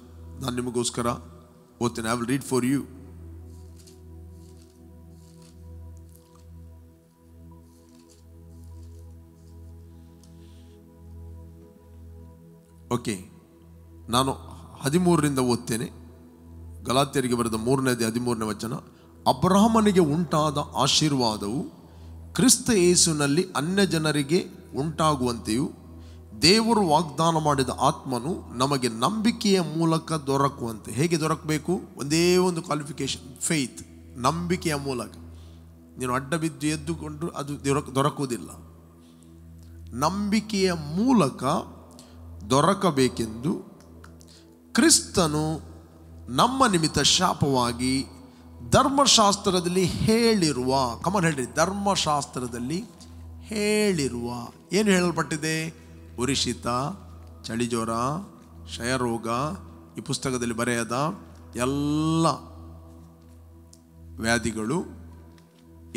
Speaker 1: ನಾನು ನಿಮಗೋಸ್ಕರ ಓದ್ತೇನೆ. I will read for you. Okay, ನಾನು 13ರಿಂದ ಓದ್ತೇನೆ. ಗಲಾತ್ಯರಿಗೆ ಬರೆದ 13ನೇ ವಚನ. ಅಬ್ರಹಾಮನಿಗೆ ಉಂಟಾದ ಆಶೀರ್ವಾದವು ಕ್ರಿಸ್ತ ಯೇಸುವಿನಲ್ಲಿ ಅನ್ಯ ಜನರಿಗೆ ಉಂಟಾಗುವಂತೆಯೂ ದೇವರು ವಾಗ್ದಾನ ಮಾಡಿದ ಆತ್ಮನು ನಮಗೆ ನಂಬಿಕೆಯ ಮೂಲಕ ದೊರಕುವಂತೆ. ಹೇಗೆ ದೊರಕಬೇಕು? ಒಂದೇ ಒಂದು ಕ್ವಾಲಿಫಿಕೇಶನ್, ಫೇತ್, ನಂಬಿಕೆಯ ಮೂಲಕ. ನೀನು ಅಡ್ಡ ಬಿದ್ದು ಎದ್ದುಕೊಂಡು ಅದು ದೊರಕುವುದಿಲ್ಲ. ನಂಬಿಕೆಯ ಮೂಲಕ ದೊರಕಬೇಕೆಂದು ಕ್ರಿಸ್ತನು ನಮ್ಮ ನಿಮಿತ್ತ ಶಾಪವಾಗಿ ಧರ್ಮಶಾಸ್ತ್ರದಲ್ಲಿ ಹೇಳಿರುವ, ಕಮನ್ ಹೇಳ್ರಿ, ಧರ್ಮಶಾಸ್ತ್ರದಲ್ಲಿ ಹೇಳಿರುವ ಏನು ಹೇಳಲ್ಪಟ್ಟಿದೆ? ಉರಿಶಿತ, ಚಳಿಜ್ವರ, ಕ್ಷಯರೋಗ, ಈ ಪುಸ್ತಕದಲ್ಲಿ ಬರೆಯದ ಎಲ್ಲ ವ್ಯಾಧಿಗಳು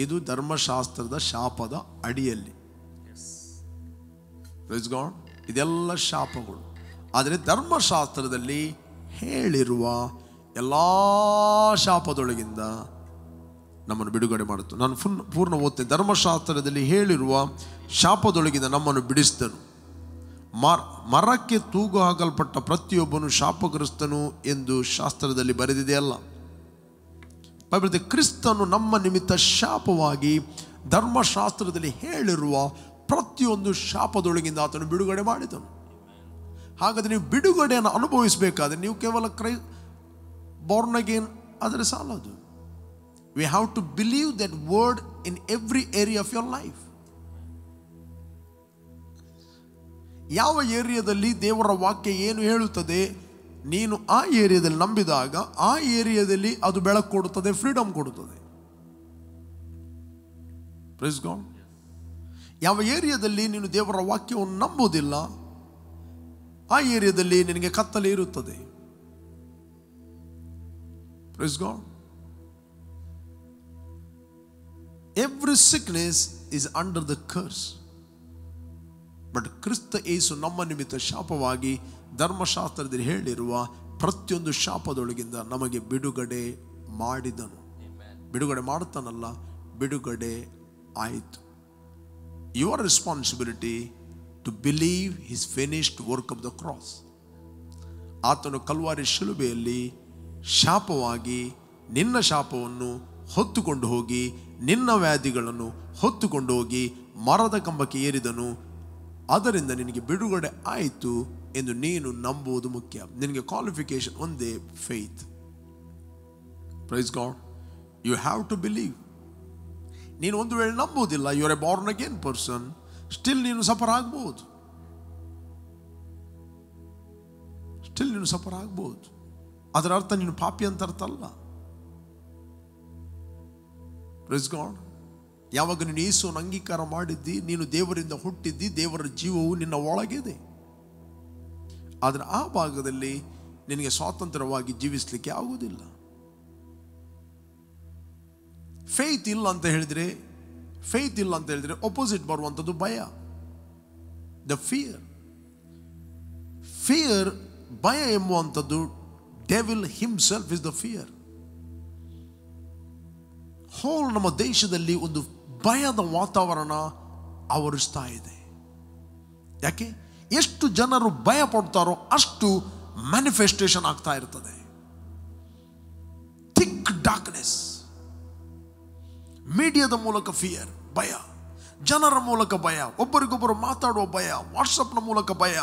Speaker 1: ಇದು ಧರ್ಮಶಾಸ್ತ್ರದ ಶಾಪದ ಅಡಿಯಲ್ಲಿ. Praise God. ಇದೆಲ್ಲ ಶಾಪಗಳು. ಆದರೆ ಧರ್ಮಶಾಸ್ತ್ರದಲ್ಲಿ ಹೇಳಿರುವ ಎಲ್ಲ ಶಾಪದೊಳಗಿಂದ ನಮ್ಮನ್ನು ಬಿಡುಗಡೆ ಮಾಡುತ್ತೆ. ನಾನು ಪೂರ್ಣ ಓದ್ತೇನೆ. ಧರ್ಮಶಾಸ್ತ್ರದಲ್ಲಿ ಹೇಳಿರುವ ಶಾಪದೊಳಗಿಂದ ನಮ್ಮನ್ನು ಬಿಡಿಸಿದನು. ಮರಕ್ಕೆ ತೂಗು ಹಾಕಲ್ಪಟ್ಟ ಪ್ರತಿಯೊಬ್ಬನು ಶಾಪಗ್ರಸ್ತನು ಎಂದು ಶಾಸ್ತ್ರದಲ್ಲಿ ಬರೆದಿದೆಯಲ್ಲ. ಬೈಬಲ್ ಕ್ರಿಸ್ತನು ನಮ್ಮ ನಿಮಿತ್ತ ಶಾಪವಾಗಿ ಧರ್ಮಶಾಸ್ತ್ರದಲ್ಲಿ ಹೇಳಿರುವ ಪ್ರತಿಯೊಂದು ಶಾಪದೊಳಗಿಂದ ಆತನು ಬಿಡುಗಡೆ ಮಾಡಿದನು. ಹಾಗಾದರೆ ನೀವು ಬಿಡುಗಡೆಯನ್ನು ಅನುಭವಿಸಬೇಕಾದ್ರೆ ನೀವು ಕೇವಲ born again ಆದರೆ ಸಾಲದು. We have to believe that word in every area of your life. ಯಾವ ಏರಿಯಾದಲ್ಲಿ ದೇವರ ವಾಕ್ಯ ಏನು ಹೇಳುತ್ತದೆ, ನೀನು ಆ ಏರಿಯಾದಲ್ಲಿ ನಂಬಿದಾಗ ಆ ಏರಿಯಾದಲ್ಲಿ ಅದು ಬೆಳಕು ಕೊಡುತ್ತದೆ, ಫ್ರೀಡಮ್ ಕೊಡುತ್ತದೆ. Praise God. ಯಾವ ಏರಿಯಾದಲ್ಲಿ ನೀನು ದೇವರ ವಾಕ್ಯವನ್ನು ನಂಬುವುದಿಲ್ಲ ಆ ಏರಿಯಾದಲ್ಲಿ ನಿನಗೆ ಕತ್ತಲೆ ಇರುತ್ತದೆ. Praise God. Every sickness is under the ಕರ್ಸ್. But ಕ್ರಿಸ್ತ ಯೇಸು ನಮ್ಮ ನಿಮಿತ್ತ ಶಾಪವಾಗಿ ಧರ್ಮಶಾಸ್ತ್ರದಲ್ಲಿ ಹೇಳಿರುವ ಪ್ರತಿಯೊಂದು ಶಾಪದೊಳಗಿಂದ ನಮಗೆ ಬಿಡುಗಡೆ ಮಾಡಿದನು. ಬಿಡುಗಡೆ ಮಾಡುತ್ತಾನಲ್ಲ, ಬಿಡುಗಡೆ ಆಯಿತು. Your responsibility to believe his finished work of the cross. ಆತನು ಕಲ್ವಾರಿ ಶಿಲುಬೆಯಲ್ಲಿ ಶಾಪವಾಗಿ ನಿನ್ನ ಶಾಪವನ್ನು ಹೊತ್ತುಕೊಂಡು ಹೋಗಿ, ನಿನ್ನ ವ್ಯಾಧಿಗಳನ್ನು ಹೊತ್ತುಕೊಂಡು ಹೋಗಿ ಮರದ ಕಂಬಕ್ಕೆ ಏರಿದನು. ಅದರಿಂದ ನಿನಗೆ ಬಿಡುಗಡೆ ಆಯಿತು ಎಂದು ನೀನು ನಂಬುವುದು ಮುಖ್ಯ. ನಿನಗೆ ಕ್ವಾಲಿಫಿಕೇಶನ್ ಒಂದೇ, faith. Praise God. You have to believe. ನೀನು ಒಂದು ವೇಳೆ ನಂಬುವುದಿಲ್ಲ, you are a born again person, still ನೀನು ಸಫರ್ ಆಗ್ಬಹುದು. ಅದರ ಅರ್ಥ ನೀನು ಪಾಪಿ ಅಂತ ಅರ್ಥ ಅಲ್ಲ. Praise God. ಯಾವಾಗ ನೀನು ಯೇಸುವನ್ನು ಅಂಗೀಕಾರ ಮಾಡಿದ್ದಿ, ನೀನು ದೇವರಿಂದ ಹುಟ್ಟಿದ್ದಿ, ದೇವರ ಜೀವವು ನಿನ್ನ ಒಳಗಿದೆ. ಆದರೆ ಆ ಭಾಗದಲ್ಲಿ ನಿನಗೆ ಸ್ವಾತಂತ್ರ್ಯವಾಗಿ ಜೀವಿಸಲಿಕ್ಕೆ ಆಗುವುದಿಲ್ಲ. ಫೇತ್ ಇಲ್ಲ ಅಂತ ಹೇಳಿದ್ರೆ ಅಪೋಸಿಟ್ ಬರುವಂಥದ್ದು ಭಯ, ದ ಫಿಯರ್. ಭಯ ಎಂಬುವಂಥದ್ದು devil himself is the fear. Whole ನಮ್ಮ ದೇಶದಲ್ಲಿ ಒಂದು ಭಯದ ವಾತಾವರಣ ಆವರಿಸ್ತಾ ಇದೆ. ಯಾಕೆ? ಎಷ್ಟು ಜನರು ಭಯ ಪಡ್ತಾರೋ ಅಷ್ಟು ಮ್ಯಾನಿಫೆಸ್ಟೇಷನ್ ಆಗ್ತಾ ಇರ್ತದೆ. Thick darkness. ಮೀಡಿಯಾದ ಮೂಲಕ ಫಿಯರ್, ಭಯ, ಜನರ ಮೂಲಕ ಭಯ, ಒಬ್ಬರಿಗೊಬ್ಬರು ಮಾತಾಡುವ ಭಯ, ವಾಟ್ಸಪ್ನ ಮೂಲಕ ಭಯ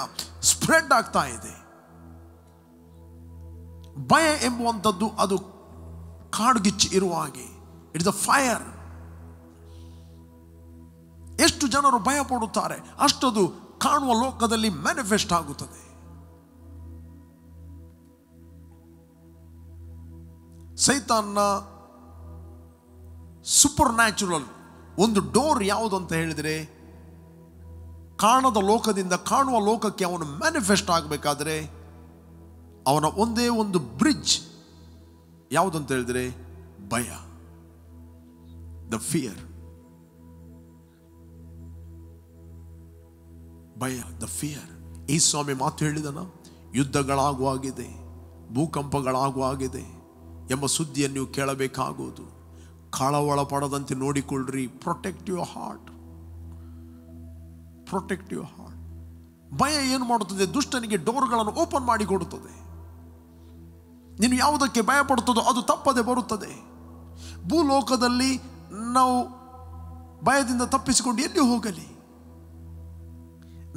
Speaker 1: ಸ್ಪ್ರೆಡ್ ಆಗ್ತಾ ಇದೆ. ಭಯ ಎಂಬುವಂಥದ್ದು ಅದು ಕಾಡ್ಗಿಚ್ಚು ಇರುವ ಹಾಗೆ, ಇಟ್ಸ್ ಅ ಫೈರ್. ಎಷ್ಟು ಜನರು ಭಯ ಪಡುತ್ತಾರೆ ಅಷ್ಟದು ಕಾಣುವ ಲೋಕದಲ್ಲಿ ಮ್ಯಾನಿಫೆಸ್ಟ್ ಆಗುತ್ತದೆ. ಸೈತಾನ್ನ ಸೂಪರ್ ನ್ಯಾಚುರಲ್ ಒಂದು ಡೋರ್ ಯಾವುದು ಅಂತ ಹೇಳಿದರೆ ಕಾಣದ ಲೋಕದಿಂದ ಕಾಣುವ ಲೋಕಕ್ಕೆ ಅವನು ಮ್ಯಾನಿಫೆಸ್ಟ್ ಆಗಬೇಕಾದ್ರೆ ಅವನ ಒಂದೇ ಒಂದು ಬ್ರಿಡ್ಜ್ ಯಾವುದಂತ ಹೇಳಿದ್ರೆ ಭಯ, ದ ಫಿಯರ್. ಭಯ, ದ ಫಿಯರ್. ಈ ಸ್ವಾಮಿ ಮಾತು ಹೇಳಿದನ, ಯುದ್ಧಗಳಾಗುವಾಗಿದೆ, ಭೂಕಂಪಗಳಾಗುವಾಗಿದೆ ಎಂಬ ಸುದ್ದಿಯನ್ನು ನೀವು ಕೇಳಬೇಕಾಗುವುದು. ಕಳವಳ ಪಡದಂತೆ ನೋಡಿಕೊಳ್ಳ್ರಿ. Protect your heart, protect your heart. ಭಯ ಏನು ಮಾಡುತ್ತದೆ? ದುಷ್ಟನಿಗೆ ಡೋರ್ಗಳನ್ನು ಓಪನ್ ಮಾಡಿ ಕೊಡುತ್ತದೆ. ನೀನು ಯಾವುದಕ್ಕೆ ಭಯ ಪಡುತ್ತದೋ ಅದು ತಪ್ಪದೆ ಬರುತ್ತದೆ. ಭೂಲೋಕದಲ್ಲಿ ನಾವು ಭಯದಿಂದ ತಪ್ಪಿಸಿಕೊಂಡು ಎಲ್ಲಿ ಹೋಗಲಿ?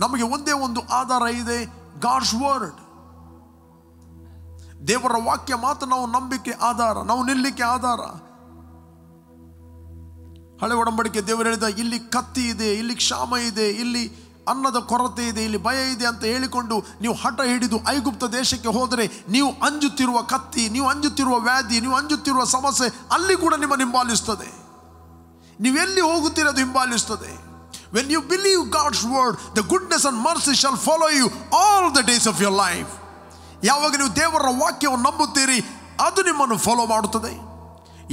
Speaker 1: ನಮಗೆ ಒಂದೇ ಒಂದು ಆಧಾರ ಇದೆ, ಗಾಡ್ಸ್ ವರ್ಡ್. ದೇವರ ವಾಕ್ಯ ಮಾತ್ರ ನಾವು ನಂಬಿಕೆ ಆಧಾರ, ನಾವು ನಿಲ್ಲಕ್ಕೆ ಆಧಾರ. ಹಳೆ ಒಡಂಬಡಿಕೆ ದೇವರು ಹೇಳಿದ, ಇಲ್ಲಿ ಕತ್ತಿ ಇದೆ, ಇಲ್ಲಿ ಕ್ಷಾಮ ಇದೆ, ಇಲ್ಲಿ ಅನ್ನದ ಕೊರತೆ ಇದೆ, ಇಲ್ಲಿ ಭಯ ಇದೆ ಅಂತ ಹೇಳಿಕೊಂಡು ನೀವು ಹಠ ಹಿಡಿದು ಐಗುಪ್ತ ದೇಶಕ್ಕೆ ಹೋದರೆ ನೀವು ಅಂಜುತ್ತಿರುವ ಕತ್ತಿ, ನೀವು ಅಂಜುತ್ತಿರುವ ವ್ಯಾಧಿ, ನೀವು ಅಂಜುತ್ತಿರುವ ಸಮಸ್ಯೆ ಅಲ್ಲಿ ಕೂಡ ನಿಮ್ಮನ್ನು ಹಿಂಬಾಲಿಸ್ತದೆ. ನೀವೆಲ್ಲಿ ಹೋಗುತ್ತೀರ ಅದು ಹಿಂಬಾಲಿಸ್ತದೆ. When you believe God's word, the goodness and mercy shall follow you all the days of your life. ಯಾವಾಗ ನೀವು ದೇವರ ವಾಕ್ಯವನ್ನು ನಂಬುತ್ತೀರಿ ಅದು ನಿಮ್ಮನ್ನು ಫಾಲೋ ಮಾಡುತ್ತದೆ.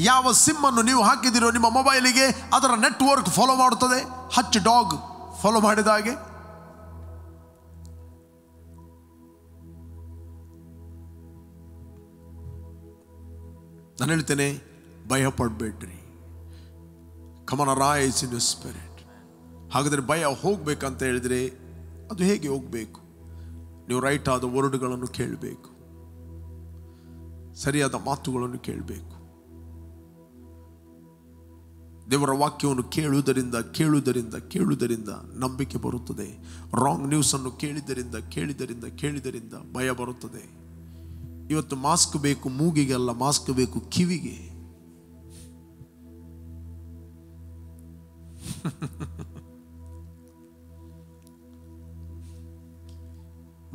Speaker 1: ಯಾವ ಸಿಮ್ ಅನ್ನು ನೀವು ಹಾಕಿದಿರೋ ನಿಮ್ಮ ಮೊಬೈಲಿಗೆ ಅದರ ನೆಟ್ವರ್ಕ್ ಫಾಲೋ ಮಾಡುತ್ತದೆ, ಹಚ್ ಡಾಗ್ ಫಾಲೋ ಮಾಡಿದ ಹಾಗೆ. ನಾನು ಹೇಳ್ತೇನೆ, ಭಯ ಪಡಬೇಡ್ರಿ. Come on, arise in your spirit. ಹಾಗಾದರೆ ಭಯ ಹೋಗ್ಬೇಕಂತ ಹೇಳಿದ್ರೆ ಅದು ಹೇಗೆ ಹೋಗಬೇಕು? ನೀವು ರೈಟ್ ಆದ ವರ್ಡ್ಗಳನ್ನು ಕೇಳಬೇಕು, ಸರಿಯಾದ ಮಾತುಗಳನ್ನು ಕೇಳಬೇಕು. ದೇವರ ವಾಕ್ಯವನ್ನು ಕೇಳುವುದರಿಂದ ಕೇಳುವುದರಿಂದ ಕೇಳುವುದರಿಂದ ನಂಬಿಕೆ ಬರುತ್ತದೆ. ರಾಂಗ್ ನ್ಯೂಸ್ ಅನ್ನು ಕೇಳಿದರಿಂದ ಕೇಳಿದರಿಂದ ಕೇಳಿದರಿಂದ ಭಯ ಬರುತ್ತದೆ. ಇವತ್ತು ಮಾಸ್ಕ್ ಬೇಕು ಮೂಗಿಗೆ ಅಲ್ಲ, ಮಾಸ್ಕ್ ಬೇಕು ಕಿವಿಗೆ.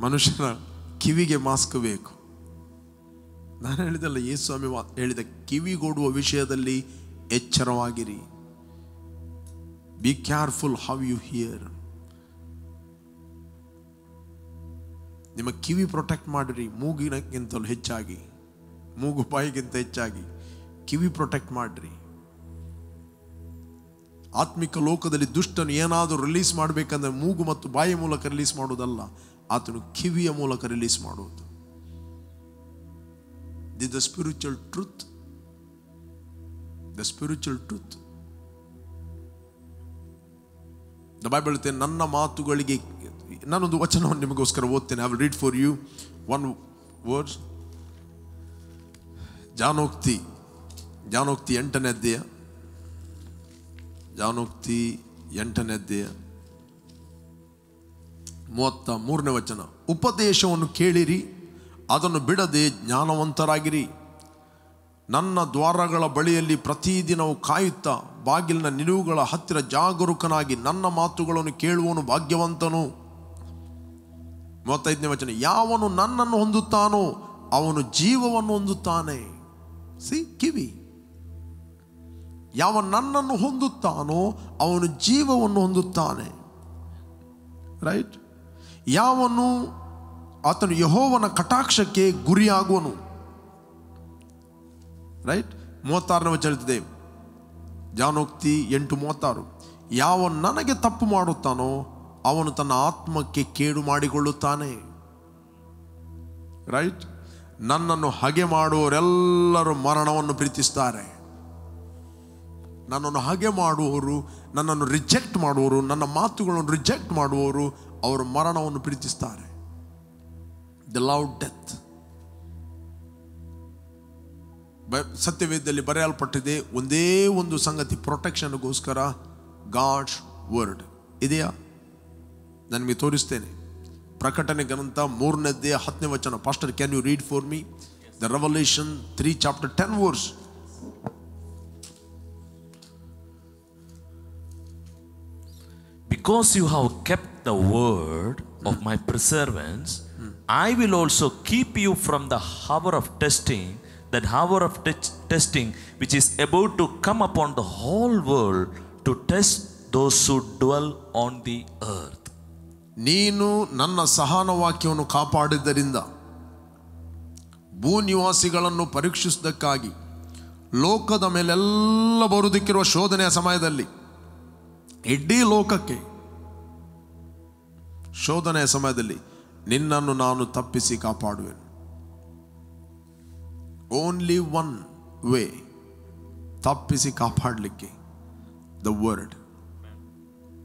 Speaker 1: ಮನುಷ್ಯನ ಕಿವಿಗೆ ಮಾಸ್ಕ್ ಬೇಕು. ನಾನು ಹೇಳಿದಲ್ಲ, ಯೇಸು ಸ್ವಾಮಿ ಹೇಳಿದ ಕಿವಿಗೊಡುವ ವಿಷಯದಲ್ಲಿ ಎಚ್ಚರವಾಗಿರಿ. Be careful how you hear. ನಿಮ್ಮ ಕಿವಿ ಪ್ರೊಟೆಕ್ಟ್ ಮಾಡಿರಿ, ಮೂಗಿನಕ್ಕಿಂತಲೂ ಹೆಚ್ಚಾಗಿ, ಮೂಗು ಬಾಯಿಗಿಂತ ಹೆಚ್ಚಾಗಿ ಕಿವಿ ಪ್ರೊಟೆಕ್ಟ್ ಮಾಡಿರಿ. ಆತ್ಮಿಕ ಲೋಕದಲ್ಲಿ ದುಷ್ಟನು ಏನಾದರೂ ರಿಲೀಸ್ ಮಾಡಬೇಕಂದ್ರೆ ಮೂಗು ಮತ್ತು ಬಾಯಿ ಮೂಲಕ ರಿಲೀಸ್ ಮಾಡುವುದಲ್ಲ, ಆತನು ಕಿವಿಯ ಮೂಲಕ ರಿಲೀಸ್ ಮಾಡುವುದು. The spiritual truth, the spiritual truth. The Bible ಹೇಳುತ್ತೆ, ನನ್ನ ಮಾತುಗಳಿಗೆ, ನಾನೊಂದು ವಚನವನ್ನು ನಿಮಗೋಸ್ಕರ ಓದ್ತೇನೆ. I will read for you one word. ಜಾನೋಕ್ತಿ 8ನೇ ಅಧ್ಯಾಯ, ಜಾನೋಕ್ತಿ 8ನೇ ಅಧ್ಯಾಯ 33ನೇ ವಚನ. ಉಪದೇಶವನ್ನು ಕೇಳಿರಿ, ಅದನ್ನು ಬಿಡದೆ ಜ್ಞಾನವಂತರಾಗಿರಿ. ನನ್ನ ದ್ವಾರಗಳ ಬಳಿಯಲ್ಲಿ ಪ್ರತಿದಿನವೂ ಕಾಯುತ್ತಾ ಬಾಗಿಲಿನ ನಿಲುವುಗಳ ಹತ್ತಿರ ಜಾಗರೂಕನಾಗಿ ನನ್ನ ಮಾತುಗಳನ್ನು ಕೇಳುವವನು ಭಾಗ್ಯವಂತನು. 35ನೇ ವಚನ. ಯಾವನು ನನ್ನನ್ನು ಹೊಂದುತ್ತಾನೋ ಅವನು ಜೀವವನ್ನು ಹೊಂದುತ್ತಾನೆ. ಕಿವಿ. ಯಾವ ನನ್ನನ್ನು ಹೊಂದುತ್ತಾನೋ ಅವನು ಜೀವವನ್ನು ಹೊಂದುತ್ತಾನೆ. ರೈಟ್. ಯಾವನು ಆತನು ಯೆಹೋವನ ಕಟಾಕ್ಷಕ್ಕೆ ಗುರಿಯಾಗುವನು. ರೈಟ್. 36ನೇ ವಚನ ಹೇಳ್ತಿದೆ, ಜಾನೋಕ್ತಿ 8:36. ಯಾವ ನನಗೆ ತಪ್ಪು ಮಾಡುತ್ತಾನೋ ಅವನು ತನ್ನ ಆತ್ಮಕ್ಕೆ ಕೇಡು ಮಾಡಿಕೊಳ್ಳುತ್ತಾನೆ. ರೈಟ್. ನನ್ನನ್ನು ಹಗೆ ಮಾಡುವವರೆಲ್ಲರೂ ಮರಣವನ್ನು ಪ್ರೀತಿಸ್ತಾರೆ. ನನ್ನನ್ನು ಹಾಗೆ ಮಾಡುವವರು, ನನ್ನನ್ನು ರಿಜೆಕ್ಟ್ ಮಾಡುವವರು, ನನ್ನ ಮಾತುಗಳನ್ನು ರಿಜೆಕ್ಟ್ ಮಾಡುವವರು ಅವರು ಮರಣವನ್ನು ಪ್ರೀತಿಸ್ತಾರೆ. The love death. ಸತ್ಯವೇದದಲ್ಲಿ ಬರೆಯಲ್ಪಟ್ಟಿದೆ ಒಂದೇ ಒಂದು ಸಂಗತಿ, ಪ್ರೊಟೆಕ್ಷನ್ಗೋಸ್ಕರ, ಗಾಡ್ಸ್ ವರ್ಡ್. ಇದೆಯಾ? ನನಗೆ ತೋರಿಸ್ತೇನೆ. ಪ್ರಕಟಣೆ ಗ್ರಂಥ 3ನೇ ಅಧ್ಯಾಯ 10ನೇ ವಚನ. Pastor, can you read for me the Revelation 3 chapter 10 verse.
Speaker 2: Because you have kept the word of my perseverance, I will also keep you from the hour of testing, that hour of testing which is about to come upon the whole world to test those who dwell on the earth.
Speaker 1: ನೀನು ನನ್ನ ಸಹನ ವಾಕ್ಯವನ್ನು ಕಾಪಾಡಿದ್ದರಿಂದ ಭೂನಿವಾಸಿಗಳನ್ನು ಪರೀಕ್ಷಿಸುವುದಕ್ಕಾಗಿ ಲೋಕದ ಮೇಲೆಲ್ಲ ಬರುವುದಕ್ಕಿರುವ ಶೋಧನೆಯ ಸಮಯದಲ್ಲಿ, ಇಡೀ ಲೋಕಕ್ಕೆ ಶೋಧನೆಯ ಸಮಯದಲ್ಲಿ ನಿನ್ನನ್ನು ನಾನು ತಪ್ಪಿಸಿ ಕಾಪಾಡುವೆನು. ಓನ್ಲಿ ಒನ್ ವೇ ತಪ್ಪಿಸಿ ಕಾಪಾಡಲಿಕ್ಕೆ, the word.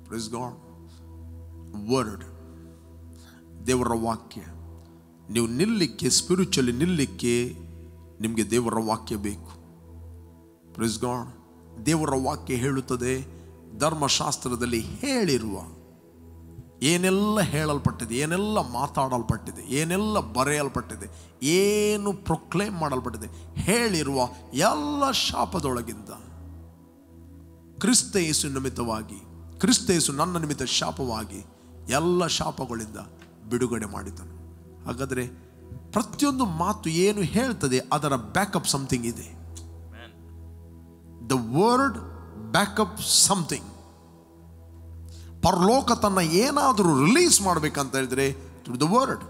Speaker 1: Praise God. Word, ದೇವರ ವಾಕ್ಯ. ನೀವು ನಿಲ್ಲಕ್ಕೆ, ಸ್ಪಿರಿಚುವಲಿ ನಿಲ್ಲಕ್ಕೆ ನಿಮಗೆ ದೇವರ ವಾಕ್ಯ ಬೇಕು. Price God. ದೇವರ ವಾಕ್ಯ ಹೇಳುತ್ತದೆ, ಧರ್ಮಶಾಸ್ತ್ರದಲ್ಲಿ ಹೇಳಿರುವ ಏನೆಲ್ಲ ಹೇಳಲ್ಪಟ್ಟಿದೆ, ಏನೆಲ್ಲ ಮಾತಾಡಲ್ಪಟ್ಟಿದೆ, ಏನೆಲ್ಲ ಬರೆಯಲ್ಪಟ್ಟಿದೆ, ಏನು ಪ್ರೊಕ್ಲೇಮ್ ಮಾಡಲ್ಪಟ್ಟಿದೆ, ಹೇಳಿರುವ ಎಲ್ಲ ಶಾಪದೊಳಗಿಂದ ಕ್ರಿಸ್ತ ಯೇಸು ನಿಮಿತ್ತವಾಗಿ, ಕ್ರಿಸ್ತ ಯೇಸು ನನ್ನ ನಿಮಿತ್ತ ಶಾಪವಾಗಿ ಎಲ್ಲ ಶಾಪಗಳಿಂದ ಬಿಡುಗಡೆ ಮಾಡಿದನು. ಹಾಗಾದರೆ ಪ್ರತಿಯೊಂದು ಮಾತು ಏನು ಹೇಳ್ತದೆ ಅದರ ಬ್ಯಾಕಪ್ ಸಮಥಿಂಗ್ ಇದೆ. The word backup something. ಪರಲೋಕ ತನ್ನ ಏನಾದರೂ ರಿಲೀಸ್ ಮಾಡಬೇಕಂತ ಹೇಳಿದ್ರೆ through the word.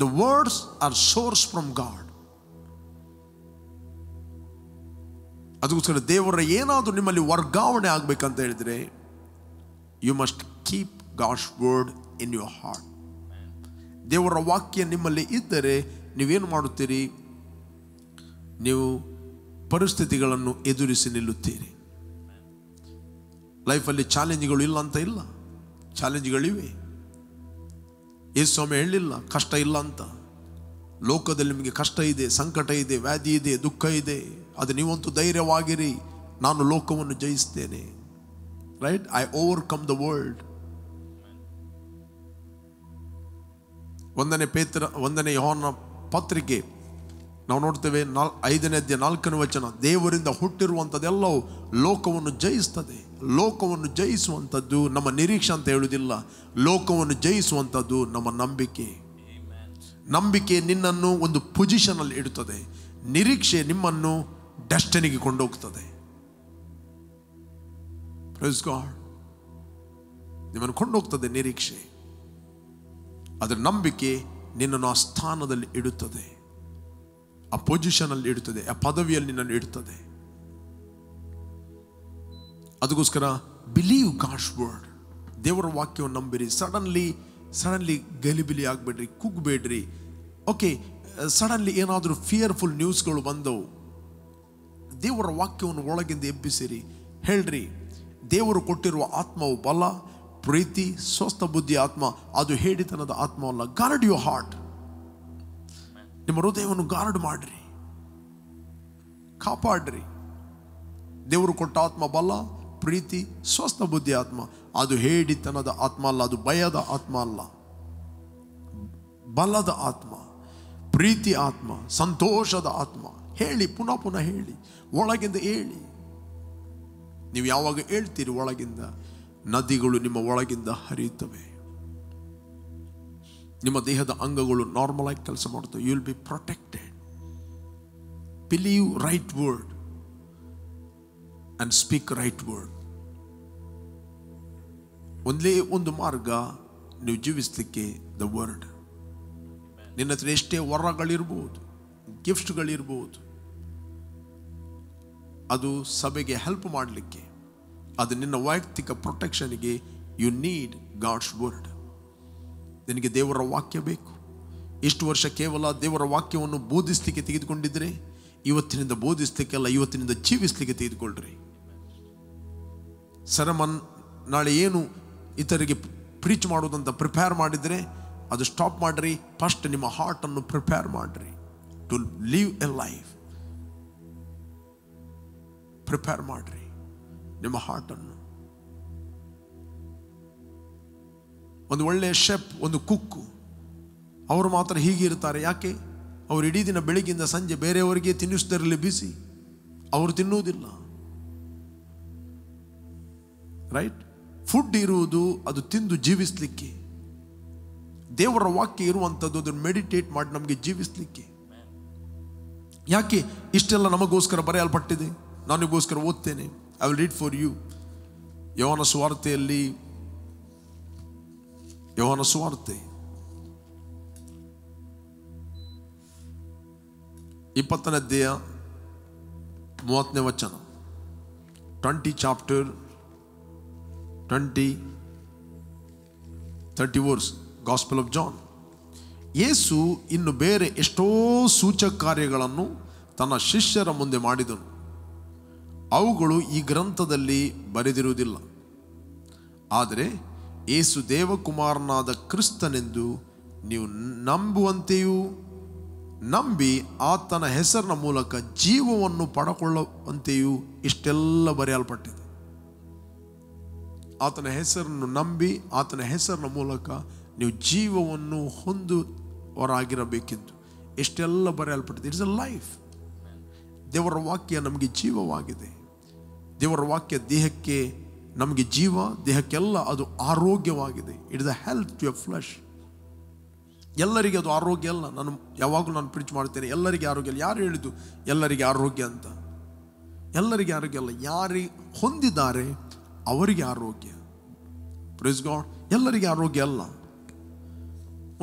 Speaker 1: The words are source from God. ಅದಕ್ಕೋಸ್ಕರ ದೇವರ ಏನಾದರೂ ನಿಮ್ಮಲ್ಲಿ ವರ್ಗಾವಣೆ ಆಗಬೇಕಂತ ಹೇಳಿದ್ರೆ you must keep God's word in your heart. ದೇವರ ವಾಕ್ಯ ನಿಮ್ಮಲ್ಲಿ ಇದ್ದರೆ ನೀವೇನು ಮಾಡುತ್ತೀರಿ? ನೀವು ಪರಿಸ್ಥಿತಿಗಳನ್ನು ಎದುರಿಸಿ ನಿಲ್ಲುತ್ತೀರಿ. ಲೈಫಲ್ಲಿ ಚಾಲೆಂಜ್ಗಳು ಇಲ್ಲ ಅಂತ ಇಲ್ಲ, ಚಾಲೆಂಜ್ಗಳಿವೆ. ಯೇಸು ಸ್ವಾಮಿ ಹೇಳಲಿಲ್ಲ ಕಷ್ಟ ಇಲ್ಲ ಅಂತ. ಲೋಕದಲ್ಲಿ ನಿಮಗೆ ಕಷ್ಟ ಇದೆ, ಸಂಕಟ ಇದೆ, ವ್ಯಾಧಿ ಇದೆ, ದುಃಖ ಇದೆ. ಅದು ನೀವಂತೂ ಧೈರ್ಯವಾಗಿರಿ, ನಾನು ಲೋಕವನ್ನು ಜಯಿಸ್ತೇನೆ. Right? I overcome the world. 1 Yohana ಪತ್ರಿಕೆ ನಾವು ನೋಡ್ತೇವೆ, 5ನೇ ಅಧ್ಯಾಯ 4ನೇ ವಚನ. ದೇವರಿಂದ ಹುಟ್ಟಿರುವಂಥದ್ದೆಲ್ಲವೂ ಲೋಕವನ್ನು ಜಯಿಸ್ತದೆ. ಲೋಕವನ್ನು ಜಯಿಸುವಂಥದ್ದು ನಮ್ಮ ನಿರೀಕ್ಷೆ ಅಂತ ಹೇಳುವುದಿಲ್ಲ, ಲೋಕವನ್ನು ಜಯಿಸುವಂಥದ್ದು ನಮ್ಮ ನಂಬಿಕೆ. ನಂಬಿಕೆ ನಿನ್ನನ್ನು ಒಂದು ಪೊಸಿಷನಲ್ಲಿ ಇಡುತ್ತದೆ, ನಿರೀಕ್ಷೆ ನಿಮ್ಮನ್ನು ಡೆಸ್ಟಿನಿಗೆ ಕೊಂಡೋಗ್ತದೆ. Praise God. ನಿಮ್ಮನ್ನು ಕೊಂಡೋಗ್ತದೆ ನಿರೀಕ್ಷೆ, ಅದರ ನಂಬಿಕೆ ನಿನ್ನನ್ನು ಆ ಸ್ಥಾನದಲ್ಲಿ ಇಡುತ್ತದೆ, ಆ ಪೊಸಿಷನಲ್ಲಿ ಇಡುತ್ತದೆ, ಆ ಪದವಿಯಲ್ಲಿ ನಿನ್ನನ್ನು ಇಡುತ್ತದೆ. ಅದಕ್ಕೋಸ್ಕರ ಬಿಲೀವ್ ಗಾಡ್ಸ್ ವರ್ಡ್. ದೇವರ ವಾಕ್ಯವನ್ನು ನಂಬಿರಿ. ಸಡನ್ಲಿ ಗಲಿಬಿಲಿ ಆಗಬೇಡ್ರಿ, ಕುಗ್ಬೇಡ್ರಿ. ಓಕೆ, ಸಡನ್ಲಿ ಏನಾದರೂ ಫಿಯರ್ಫುಲ್ ನ್ಯೂಸ್ಗಳು ಬಂದವು, ದೇವರ ವಾಕ್ಯವನ್ನು ಒಳಗಿಂದ ಎಬ್ಬಿಸಿರಿ. ಹೇಳ್ರಿ, ದೇವರು ಕೊಟ್ಟಿರುವ ಆತ್ಮವು ಬಲ, ಪ್ರೀತಿ, ಸ್ವಸ್ಥ ಬುದ್ಧಿ ಆತ್ಮ, ಅದು ಹೇಡಿತನದ ಆತ್ಮವಲ್ಲ. Guard your heart. ನಿಮ್ಮ ಹೃದಯವನ್ನು ಗಾರ್ಡ್ ಮಾಡ್ರಿ, ಕಾಪಾಡ್ರಿ. ದೇವರು ಕೊಟ್ಟ ಆತ್ಮ ಬಲ, ಪ್ರೀತಿ, ಸ್ವಸ್ಥ ಬುದ್ಧಿ ಆತ್ಮ. ಅದು ಹೇಡಿತನದ ಆತ್ಮ ಅಲ್ಲ, ಅದು ಭಯದ ಆತ್ಮ ಅಲ್ಲ, ಬಲದ ಆತ್ಮ, ಪ್ರೀತಿ ಆತ್ಮ, ಸಂತೋಷದ ಆತ್ಮ. ಹೇಳಿ, ಪುನಃ ಪುನಃ ಹೇಳಿ, ಒಳಗಿಂದ ಹೇಳಿ. ನೀವು ಯಾವಾಗ ಹೇಳ್ತೀರಿ ಒಳಗಿಂದ, ನದಿಗಳು ನಿಮ್ಮ ಒಳಗಿಂದ ಹರಿಯುತ್ತವೆ. ನಿಮ್ಮ ದೇಹದ ಅಂಗಗಳು ನಾರ್ಮಲ್ ಆಗಿ ಕೆಲಸ ಮಾಡುತ್ತವೆ. You will be protected. Believe right word and speak right word. ಒಂದೇ ಒಂದು ಮಾರ್ಗ ನೀವು ಜೀವಿಸಲಿಕ್ಕೆ, ದ ವರ್ಡ್. ನಿನ್ನ ಹತ್ರ ಎಷ್ಟೇ ವರಗಳಿರ್ಬೋದು, ಗಿಫ್ಟ್ಗಳಿರ್ಬೋದು, ಅದು ಸಭೆಗೆ ಹೆಲ್ಪ್ ಮಾಡಲಿಕ್ಕೆ, ಅದು ನಿನ್ನ ವೈಯಕ್ತಿಕ ಪ್ರೊಟೆಕ್ಷನ್ಗೆ ಯು ನೀಡ್ ಗಾಡ್ಸ್ ವರ್ಡ್. ನಿನಗೆ ದೇವರ ವಾಕ್ಯ ಬೇಕು. ಇಷ್ಟು ವರ್ಷ ಕೇವಲ ದೇವರ ವಾಕ್ಯವನ್ನು ಬೋಧಿಸಲಿಕ್ಕೆ ತೆಗೆದುಕೊಂಡಿದ್ರೆ, ಇವತ್ತಿನಿಂದ ಬೋಧಿಸಲಿಕ್ಕೆಲ್ಲ, ಇವತ್ತಿನಿಂದ ಜೀವಿಸಲಿಕ್ಕೆ ತೆಗೆದುಕೊಳ್ಳ್ರಿ. ಸರಮನ್ ನಾಳೆ ಏನು ಇತರಿಗೆ ಪ್ರೀಚ್ ಮಾಡೋದಂತ ಪ್ರಿಪೇರ್ ಮಾಡಿದರೆ ಅದು ಸ್ಟಾಪ್ ಮಾಡ್ರಿ. ಫಸ್ಟ್ ನಿಮ್ಮ ಹಾರ್ಟನ್ನು ಪ್ರಿಪೇರ್ ಮಾಡ್ರಿ to live a life. Prepare ಮಾಡ್ರಿ ನಿಮ್ಮ ಹಾರ್ಟನ್ನು. ಒಂದು ಒಳ್ಳೆಯ ಶೆಫ್, ಒಂದು ಕುಕ್ಕು, ಅವರು ಮಾತ್ರ ಹೀಗಿರ್ತಾರೆ. ಯಾಕೆ? ಅವರು ಇಡೀ ದಿನ ಬೆಳಿಗ್ಗಿಂದ ಸಂಜೆ ಬೇರೆಯವರಿಗೆ ತಿನ್ನಿಸ್ತಿರಲಿ ಬಿಸಿ, ಅವರು ತಿನ್ನುವುದಿಲ್ಲ. ರೈಟ್? ಫುಡ್ ಇರುವುದು ಅದು ತಿಂದು ಜೀವಿಸಲಿಕ್ಕೆ. ದೇವರ ವಾಕ್ಯ ಇರುವಂಥದ್ದು ಅದನ್ನು ಮೆಡಿಟೇಟ್ ಮಾಡಿ ನಮಗೆ ಜೀವಿಸಲಿಕ್ಕೆ. ಯಾಕೆ ಇಷ್ಟೆಲ್ಲ ನಮಗೋಸ್ಕರ ಬರೆಯಲ್ಪಟ್ಟಿದೆ? ನಾನಿಗೋಸ್ಕರ ಓದ್ತೇನೆ. I will read for you. ಯೋಹಾನ ಸುವಾರ್ತೆಯಲ್ಲಿ ಯೋಹಾನ ಸುವಾರ್ತೆ 20ನೇ ಅಧ್ಯಾಯ 30ನೇ ವಚನ. 20 chapter 30 verse, gospel of John. ಯೇಸು ಇನ್ನು ಬೇರೆ ಎಷ್ಟೋ ಸೂಚಕ ಕಾರ್ಯಗಳನ್ನು ತನ್ನ ಶಿಷ್ಯರ ಮುಂದೆ ಮಾಡಿದನು. ಅವುಗಳು ಈ ಗ್ರಂಥದಲ್ಲಿ ಬರೆದಿರುವುದಿಲ್ಲ. ಆದರೆ ಯೇಸು ದೇವಕುಮಾರನಾದ ಕ್ರಿಸ್ತನೆಂದು ನೀವು ನಂಬುವಂತೆಯೂ ನಂಬಿ ಆತನ ಹೆಸರಿನ ಮೂಲಕ ಜೀವವನ್ನು ಪಡಕೊಳ್ಳುವಂತೆಯೂ ಇಷ್ಟೆಲ್ಲ ಬರೆಯಲ್ಪಟ್ಟಿದೆ. ಆತನ ಹೆಸರನ್ನು ನಂಬಿ ಆತನ ಹೆಸರಿನ ಮೂಲಕ ನೀವು ಜೀವವನ್ನು ಹೊಂದುವರಾಗಿರಬೇಕೆಂದು ಇಷ್ಟೆಲ್ಲ ಬರೆಯಲ್ಪಟ್ಟಿದೆ. It's a life. ದೇವರ ವಾಕ್ಯ ನಮಗೆ ಜೀವವಾಗಿದೆ. ದೇವರ ವಾಕ್ಯ ದೇಹಕ್ಕೆ, ನಮಗೆ ಜೀವ, ದೇಹಕ್ಕೆಲ್ಲ ಅದು ಆರೋಗ್ಯವಾಗಿದೆ. It is a health to your flesh. ಎಲ್ಲರಿಗೆ ಅದು ಆರೋಗ್ಯ ಅಲ್ಲ. ಯಾವಾಗಲೂ ನಾನು ಪ್ರೀಚ್ ಮಾಡ್ತೇನೆ, ಎಲ್ಲರಿಗೆ ಆರೋಗ್ಯ ಅಲ್ಲ. ಯಾರು ಹೇಳಿದ್ದು ಎಲ್ಲರಿಗೆ ಆರೋಗ್ಯ ಅಂತ? ಎಲ್ಲರಿಗೆ ಆರೋಗ್ಯ ಅಲ್ಲ. ಯಾರಿಗೆ ಹೊಂದಿದ್ದಾರೆ ಅವರಿಗೆ ಆರೋಗ್ಯ. Praise God. ಎಲ್ಲರಿಗೆ ಆರೋಗ್ಯ ಅಲ್ಲ.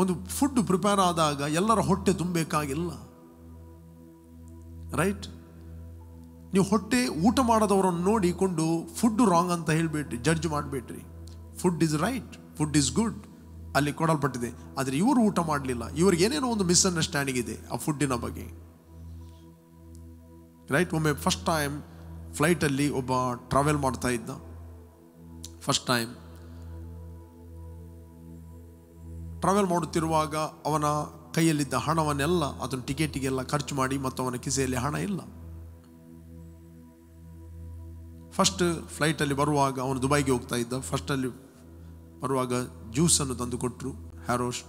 Speaker 1: ಒಂದು ಫುಡ್ ಪ್ರಿಪೇರ್ ಆದಾಗ ಎಲ್ಲರ ಹೊಟ್ಟೆ ತುಂಬಬೇಕಾಗಿಲ್ಲ, ರೈಟ್? ನೀವು ಹೊಟ್ಟೆ ಊಟ ಮಾಡೋದವರನ್ನು ನೋಡಿಕೊಂಡು ಫುಡ್ ರಾಂಗ್ ಅಂತ ಹೇಳಿಬಿಟ್ರಿ, ಜಡ್ಜ್ ಮಾಡಿಬಿಟ್ರಿ. Food is right, food is good, ಅಲ್ಲಿ ಕೊಡಲ್ಪಟ್ಟಿದೆ. ಆದರೆ ಇವರು ಊಟ ಮಾಡಲಿಲ್ಲ. ಇವ್ರಿಗೆ ಏನೇನೋ ಒಂದು ಮಿಸ್ಅಂಡರ್ಸ್ಟ್ಯಾಂಡಿಂಗ್ ಇದೆ ಆ ಫುಡ್ಡಿನ ಬಗ್ಗೆ, ರೈಟ್? ಒಮ್ಮೆ ಫಸ್ಟ್ ಟೈಮ್ ಫ್ಲೈಟಲ್ಲಿ ಒಬ್ಬ ಟ್ರಾವೆಲ್ ಮಾಡ್ತಾ ಇದ್ದ. ಫಸ್ಟ್ ಟೈಮ್ ಟ್ರಾವೆಲ್ ಮಾಡುತ್ತಿರುವಾಗ ಅವನ ಕೈಯಲ್ಲಿದ್ದ ಹಣವನ್ನೆಲ್ಲ, ಅದನ್ನು ಟಿಕೆಟಿಗೆಲ್ಲ ಖರ್ಚು ಮಾಡಿ, ಮತ್ತು ಅವನ ಕಿಸೆಯಲ್ಲಿ ಹಣ ಇಲ್ಲ. ಫಸ್ಟ್ ಫ್ಲೈಟಲ್ಲಿ ಬರುವಾಗ, ಅವನು ದುಬೈಗೆ ಹೋಗ್ತಾ ಇದ್ದ. ಫಸ್ಟಲ್ಲಿ ಬರುವಾಗ ಜ್ಯೂಸನ್ನು ತಂದು ಕೊಟ್ಟರು, ಹ್ಯಾರೋಸ್.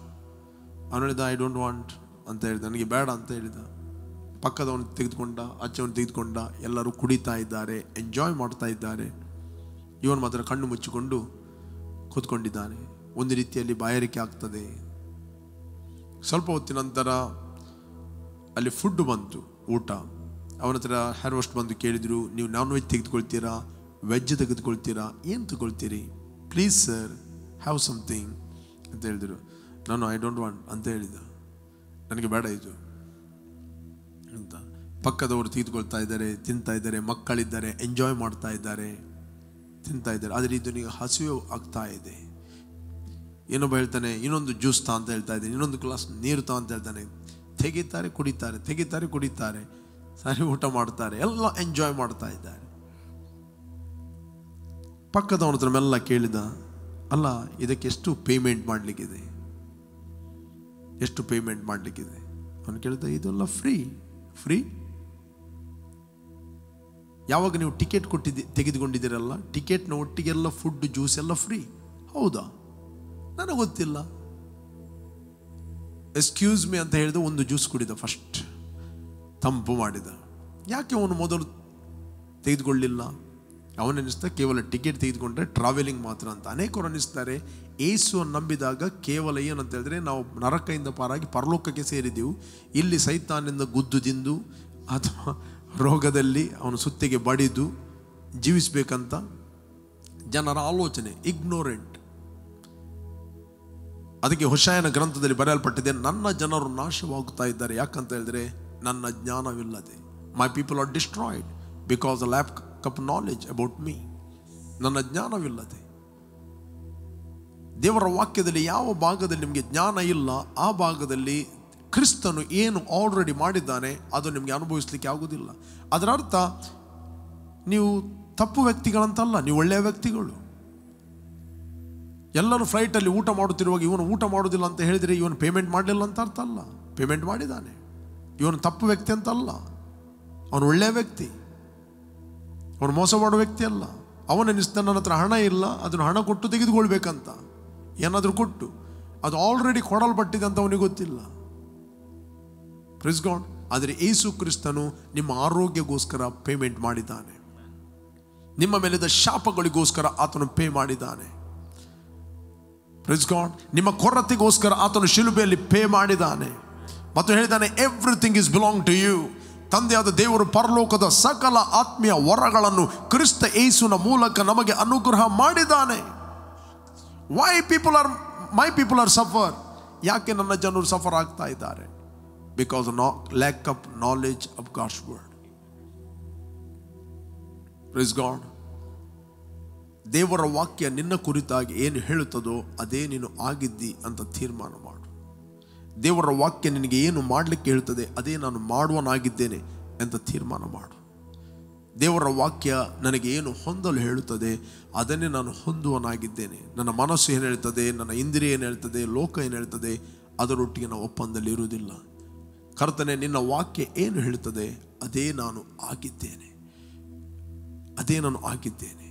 Speaker 1: ಅವನು ಹೇಳಿದ ಐ ಡೋಂಟ್ ವಾಂಟ್ ಅಂತ ಹೇಳಿದ, ನನಗೆ ಬೇಡ ಅಂತ ಹೇಳಿದ. ಪಕ್ಕದವನು ತೆಗೆದುಕೊಂಡ, ಆಚೆವನು ತೆಗೆದುಕೊಂಡ. ಎಲ್ಲರೂ ಕುಡಿತಾ ಇದ್ದಾರೆ, ಎಂಜಾಯ್ ಮಾಡ್ತಾ ಇದ್ದಾರೆ. ಇವನು ಮಾತ್ರ ಕಣ್ಣು ಮುಚ್ಚಿಕೊಂಡು ಕೂತ್ಕೊಂಡಿದ್ದಾನೆ. ಒಂದು ರೀತಿಯಲ್ಲಿ ಬಾಯಾರಿಕೆ ಆಗ್ತದೆ. ಸ್ವಲ್ಪ ಹೊತ್ತಿನ ನಂತರ ಅಲ್ಲಿ ಫುಡ್ ಬಂತು, ಊಟ. ಅವನ ಹತ್ರ ಹೇರ್ ಹೋಸ್ಟ್ ಬಂದು ಕೇಳಿದರು, ನೀವು ನಾನ್ ವೆಜ್ ತೆಗೆದುಕೊಳ್ತೀರಾ, ವೆಜ್ ತೆಗೆದುಕೊಳ್ತೀರಾ, ಏನು ತಗೊಳ್ತೀರಿ? ಪ್ಲೀಸ್ ಸರ್, ಹ್ಯಾವ್ ಸಮಥಿಂಗ್ ಅಂತ ಹೇಳಿದರು. ನಾನು ಐ ಡೋಂಟ್ ವಾಂಟ್ ಅಂತ ಹೇಳಿದ, ನನಗೆ ಬೇಡ ಇದು ಅಂತ. ಪಕ್ಕದವರು ತೆಗೆದುಕೊಳ್ತಾ ಇದ್ದಾರೆ, ತಿಂತಾ ಇದ್ದಾರೆ, ಮಕ್ಕಳಿದ್ದಾರೆ, ಎಂಜಾಯ್ ಮಾಡ್ತಾ ಇದ್ದಾರೆ, ತಿಂತಾ ಇದ್ದಾರೆ. ಆದರೆ ಇದು ನಿಮಗೆ ಹಸಿವು ಆಗ್ತಾ ಇದೆ. ಇನ್ನೊಬ್ಬ ಹೇಳ್ತಾನೆ, ಇನ್ನೊಂದು ಜ್ಯೂಸ್ ತಾ ಅಂತ ಹೇಳ್ತಾ ಇದ್ದೀನಿ, ಇನ್ನೊಂದು ಗ್ಲಾಸ್ ನೀರು ತಾ ಅಂತ ಹೇಳ್ತಾನೆ. ತೆಗಿತಾರೆ, ಕುಡಿತಾರೆ, ತೆಗಿತಾರೆ, ಕುಡಿತಾರೆ, ಸರಿ ಊಟ ಮಾಡ್ತಾರೆ, ಎಲ್ಲ ಎಂಜಾಯ್ ಮಾಡ್ತಾ ಇದ್ದಾರೆ. ಪಕ್ಕದವನ ಹತ್ರ ಮೆಲ್ಲ ಕೇಳಿದ, ಅಲ್ಲ ಇದಕ್ಕೆ ಎಷ್ಟು ಪೇಮೆಂಟ್ ಮಾಡಲಿಕ್ಕಿದೆ, ಎಷ್ಟು ಪೇಮೆಂಟ್ ಮಾಡಲಿಕ್ಕಿದೆ? ಅವನು ಕೇಳಿದ, ಇದೆಲ್ಲ ಫ್ರೀ. ಫ್ರೀ? ಯಾವಾಗ ನೀವು ಟಿಕೆಟ್ ತೆಗೆದುಕೊಂಡಿದ್ದೀರಲ್ಲ, ಟಿಕೆಟ್ನ ಒಟ್ಟಿಗೆಲ್ಲ ಫುಡ್, ಜ್ಯೂಸ್ ಎಲ್ಲ ಫ್ರೀ. ಹೌದಾ? ನನಗೆ ಗೊತ್ತಿಲ್ಲ. ಎಕ್ಸ್ಕ್ಯೂಸ್ ಮೀ ಅಂತ ಹೇಳಿದ, ಒಂದು ಜ್ಯೂಸ್ ಕುಡಿದ. ಫಸ್ಟ್ ತಂಪು ಮಾಡಿದ. ಯಾಕೆ ಅವನು ಮೊದಲು ತೆಗೆದುಕೊಳ್ಳಿಲ್ಲ? ಅವನೆನಿಸ್ತಾ ಕೇವಲ ಟಿಕೆಟ್ ತೆಗೆದುಕೊಂಡ್ರೆ ಟ್ರಾವೆಲಿಂಗ್ ಮಾತ್ರ ಅಂತ. ಅನೇಕರು ಅನ್ನಿಸ್ತಾರೆ, ಯೇಸುವನ್ನು ನಂಬಿದಾಗ ಕೇವಲ ಏನಂತ ಹೇಳಿದ್ರೆ ನಾವು ನರಕದಿಂದ ಪಾರಾಗಿ ಪರಲೋಕಕ್ಕೆ ಸೇರಿದೆವು, ಇಲ್ಲಿ ಸೈತಾನಿಂದ ಗುದ್ದು ತಿಂದು ಅಥವಾ ರೋಗದಲ್ಲಿ ಅವನು ಸುತ್ತಿಗೆ ಬಡಿದು ಜೀವಿಸಬೇಕಂತ ಜನರ ಆಲೋಚನೆ. ಇಗ್ನೋರೆಂಟ್. ಅದಕ್ಕೆ ಹೋಶಾಯನ ಗ್ರಂಥದಲ್ಲಿ ಬರೆಯಲ್ಪಟ್ಟಿದೆ, ನನ್ನ ಜನರು ನಾಶವಾಗುತ್ತಾ ಇದ್ದಾರೆ, ಯಾಕಂತ ಹೇಳಿದ್ರೆ ನನ್ನ ಜ್ಞಾನವಿಲ್ಲದೆ. My people are destroyed because the lack of knowledge about me. ನನ್ನ ಜ್ಞಾನವಿಲ್ಲದೆ. ದೇವರ ವಾಕ್ಯದಲ್ಲಿ ಯಾವ ಭಾಗದಲ್ಲಿ ನಿಮಗೆ ಜ್ಞಾನ ಇಲ್ಲ, ಆ ಭಾಗದಲ್ಲಿ ಕ್ರಿಸ್ತನು ಏನು ಆಲ್ರೆಡಿ ಮಾಡಿದ್ದಾನೆ ಅದು ನಿಮಗೆ ಅನುಭವಿಸ್ಲಿಕ್ಕೆ ಆಗುವುದಿಲ್ಲ. ಅದರ ಅರ್ಥ ನೀವು ತಪ್ಪು ವ್ಯಕ್ತಿಗಳಂತಲ್ಲ, ನೀವು ಒಳ್ಳೆಯ ವ್ಯಕ್ತಿಗಳು. ಎಲ್ಲರೂ ಫ್ಲೈಟಲ್ಲಿ ಊಟ ಮಾಡುತ್ತಿರುವಾಗ ಇವನು ಊಟ ಮಾಡೋದಿಲ್ಲ ಅಂತ ಹೇಳಿದರೆ ಇವನು ಪೇಮೆಂಟ್ ಮಾಡಲಿಲ್ಲ ಅಂತ ಅರ್ಥ ಅಲ್ಲ. ಪೇಮೆಂಟ್ ಮಾಡಿದ್ದಾನೆ. ಇವನು ತಪ್ಪು ವ್ಯಕ್ತಿ ಅಂತಲ್ಲ, ಅವನು ಒಳ್ಳೆಯ ವ್ಯಕ್ತಿ. ಅವನು ಮೋಸ ಮಾಡೋ ವ್ಯಕ್ತಿ ಅಲ್ಲ. ಅವನೆನಿಸ್ತಾನೆ ನನ್ನ ಹತ್ರ ಹಣ ಇಲ್ಲ, ಅದನ್ನು ಹಣ ಕೊಟ್ಟು ತೆಗೆದುಕೊಳ್ಬೇಕಂತ. ಏನಾದರೂ ಕೊಟ್ಟು ಅದು ಆಲ್ರೆಡಿ ಕೊಡಲ್ಪಟ್ಟಿದೆ ಅಂತ ಅವನಿಗೆ ಗೊತ್ತಿಲ್ಲ. Praise God. ಆದರೆ ಯೇಸು ಕ್ರಿಸ್ತನು ನಿಮ್ಮ ಆರೋಗ್ಯಕ್ಕೋಸ್ಕರ ಪೇಮೆಂಟ್ ಮಾಡಿದ್ದಾನೆ. ನಿಮ್ಮ ಮೇಲಿದ್ದ ಶಾಪಗಳಿಗೋಸ್ಕರ ಆತನು ಪೇ ಮಾಡಿದ್ದಾನೆ. Praise God. ನಿಮ್ಮ ಕೊರತೆಗೋಸ್ಕರ ಆತನು ಶಿಲುಬೆಯಲ್ಲಿ ಪೇ ಮಾಡಿದ್ದಾನೆ ಮತ್ತು ಹೇಳಿದ್ದಾನೆ, everything is belong to you. ತಂದೆಯಾದ ದೇವರು ಪರಲೋಕದ ಸಕಲ ಆತ್ಮೀಯ ವರಗಳನ್ನು ಕ್ರಿಸ್ತ ಯೇಸುವಿನ ಮೂಲಕ ನಮಗೆ ಅನುಗ್ರಹ ಮಾಡಿದ್ದಾನೆ. Why people are my people are suffer? ಯಾಕೆ ನನ್ನ ಜನರು ಸಫರ್ ಆಗ್ತಾ ಇದ್ದಾರೆ? Because lack of knowledge of God's word. Praise God. ದೇವರ ವಾಕ್ಯ ನಿನ್ನ ಕುರಿತಾಗಿ ಏನು ಹೇಳುತ್ತದೋ ಅದೇ ನೀನು ಆಗಿದ್ದಿ ಅಂತ ತೀರ್ಮಾನ ಮಾಡು. ದೇವರ ವಾಕ್ಯ ನಿನಗೆ ಏನು ಮಾಡಲಿಕ್ಕೆ ಹೇಳ್ತದೆ ಅದೇ ನಾನು ಮಾಡುವನಾಗಿದ್ದೇನೆ ಅಂತ ತೀರ್ಮಾನ ಮಾಡು. ದೇವರ ವಾಕ್ಯ ನನಗೆ ಏನು ಹೊಂದಲು ಹೇಳುತ್ತದೆ ಅದನ್ನೇ ನಾನು ಹೊಂದುವನಾಗಿದ್ದೇನೆ. ನನ್ನ ಮನಸ್ಸು ಏನು ಹೇಳ್ತದೆ, ನನ್ನ ಇಂದ್ರಿಯ ಏನು ಹೇಳ್ತದೆ, ಲೋಕ ಏನು ಹೇಳ್ತದೆ, ಅದರೊಟ್ಟಿಗೆ ನಾವು ಒಪ್ಪಂದಲ್ಲಿ ಇರುವುದಿಲ್ಲ. ಕರ್ತನೆ, ನಿನ್ನ ವಾಕ್ಯ ಏನು ಹೇಳ್ತದೆ ಅದೇ ನಾನು ಆಗಿದ್ದೇನೆ, ಅದೇ ನಾನು ಆಗಿದ್ದೇನೆ.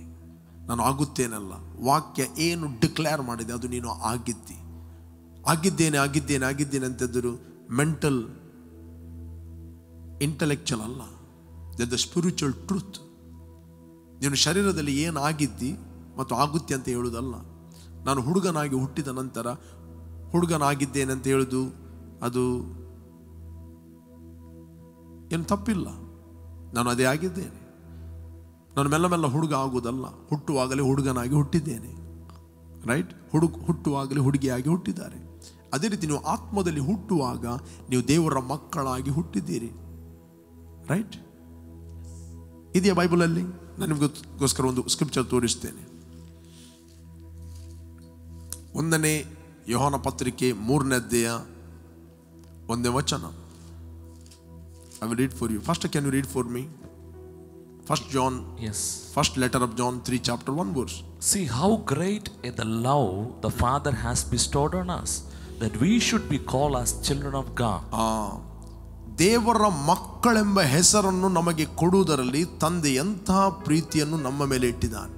Speaker 1: ನಾನು ಆಗುತ್ತೇನಲ್ಲ, ವಾಕ್ಯ ಏನು ಡಿಕ್ಲೇರ್ ಮಾಡಿದೆ ಅದು ನೀನು ಆಗಿದ್ದಿ. ಆಗಿದ್ದೇನೆ ಆಗಿದ್ದೇನೆ ಆಗಿದ್ದೇನೆ ಅಂತಿದ್ದರು ಮೆಂಟಲ್ ಇಂಟೆಲೆಕ್ಚುವಲ್ ಅಲ್ಲ, ದ ಸ್ಪಿರಿಚುವಲ್ ಟ್ರೂತ್. ನೀನು ಶರೀರದಲ್ಲಿ ಏನು ಆಗಿದ್ದಿ ಮತ್ತು ಆಗುತ್ತೆ ಅಂತ ಹೇಳುವುದಲ್ಲ. ನಾನು ಹುಡುಗನಾಗಿ ಹುಟ್ಟಿದ ನಂತರ ಹುಡುಗನಾಗಿದ್ದೇನೆ ಅಂತ ಹೇಳುದು ಅದು ಏನು ತಪ್ಪಿಲ್ಲ. ನಾನು ಅದೇ ಆಗಿದ್ದೇನೆ. ನಾನು ಮೆಲ್ಲ ಮೆಲ್ಲ ಹುಡುಗ ಆಗುವುದಲ್ಲ, ಹುಟ್ಟುವಾಗಲೇ ಹುಡುಗನಾಗಿ ಹುಟ್ಟಿದ್ದೇನೆ. ರೈಟ್? ಹುಟ್ಟುವಾಗಲೇ ಹುಡುಗಿಯಾಗಿ ಹುಟ್ಟಿದ್ದಾರೆ. ಅದೇ ರೀತಿ ನೀವು ಆತ್ಮದಲ್ಲಿ ಹುಟ್ಟುವಾಗ ನೀವು ದೇವರ ಮಕ್ಕಳಾಗಿ ಹುಟ್ಟಿದ್ದೀರಿ. ರೈಟ್? ಇದೆಯಾ ಬೈಬಲಲ್ಲಿ? ನಾನು ನಿಮಗೋಸ್ಕರ ಒಂದು ಸ್ಕ್ರಿಪ್ಚರ್ ತೋರಿಸ್ತೇನೆ. 1ನೇ ಯೋಹಾನ ಪತ್ರಿಕೆ 3ನೇ ಅಧ್ಯಾಯ 1ನೇ ವಚನ. I will read for you. First, can you read for me? First John.
Speaker 2: Yes.
Speaker 1: First letter of John 3 chapter 1 verse.
Speaker 2: See how great is the love the Father has bestowed on us, that we should be called as children of God.
Speaker 1: ದೇವರ ಮಕ್ಕಳೆಂಬ ಹೆಸರನ್ನು ನಮಗೆ ಕೊಡುವುದರಲ್ಲಿ ತಂದೆ ಎಂತಹ ಪ್ರೀತಿಯನ್ನು ನಮ್ಮ ಮೇಲೆ ಇಟ್ಟಿದ್ದಾನೆ.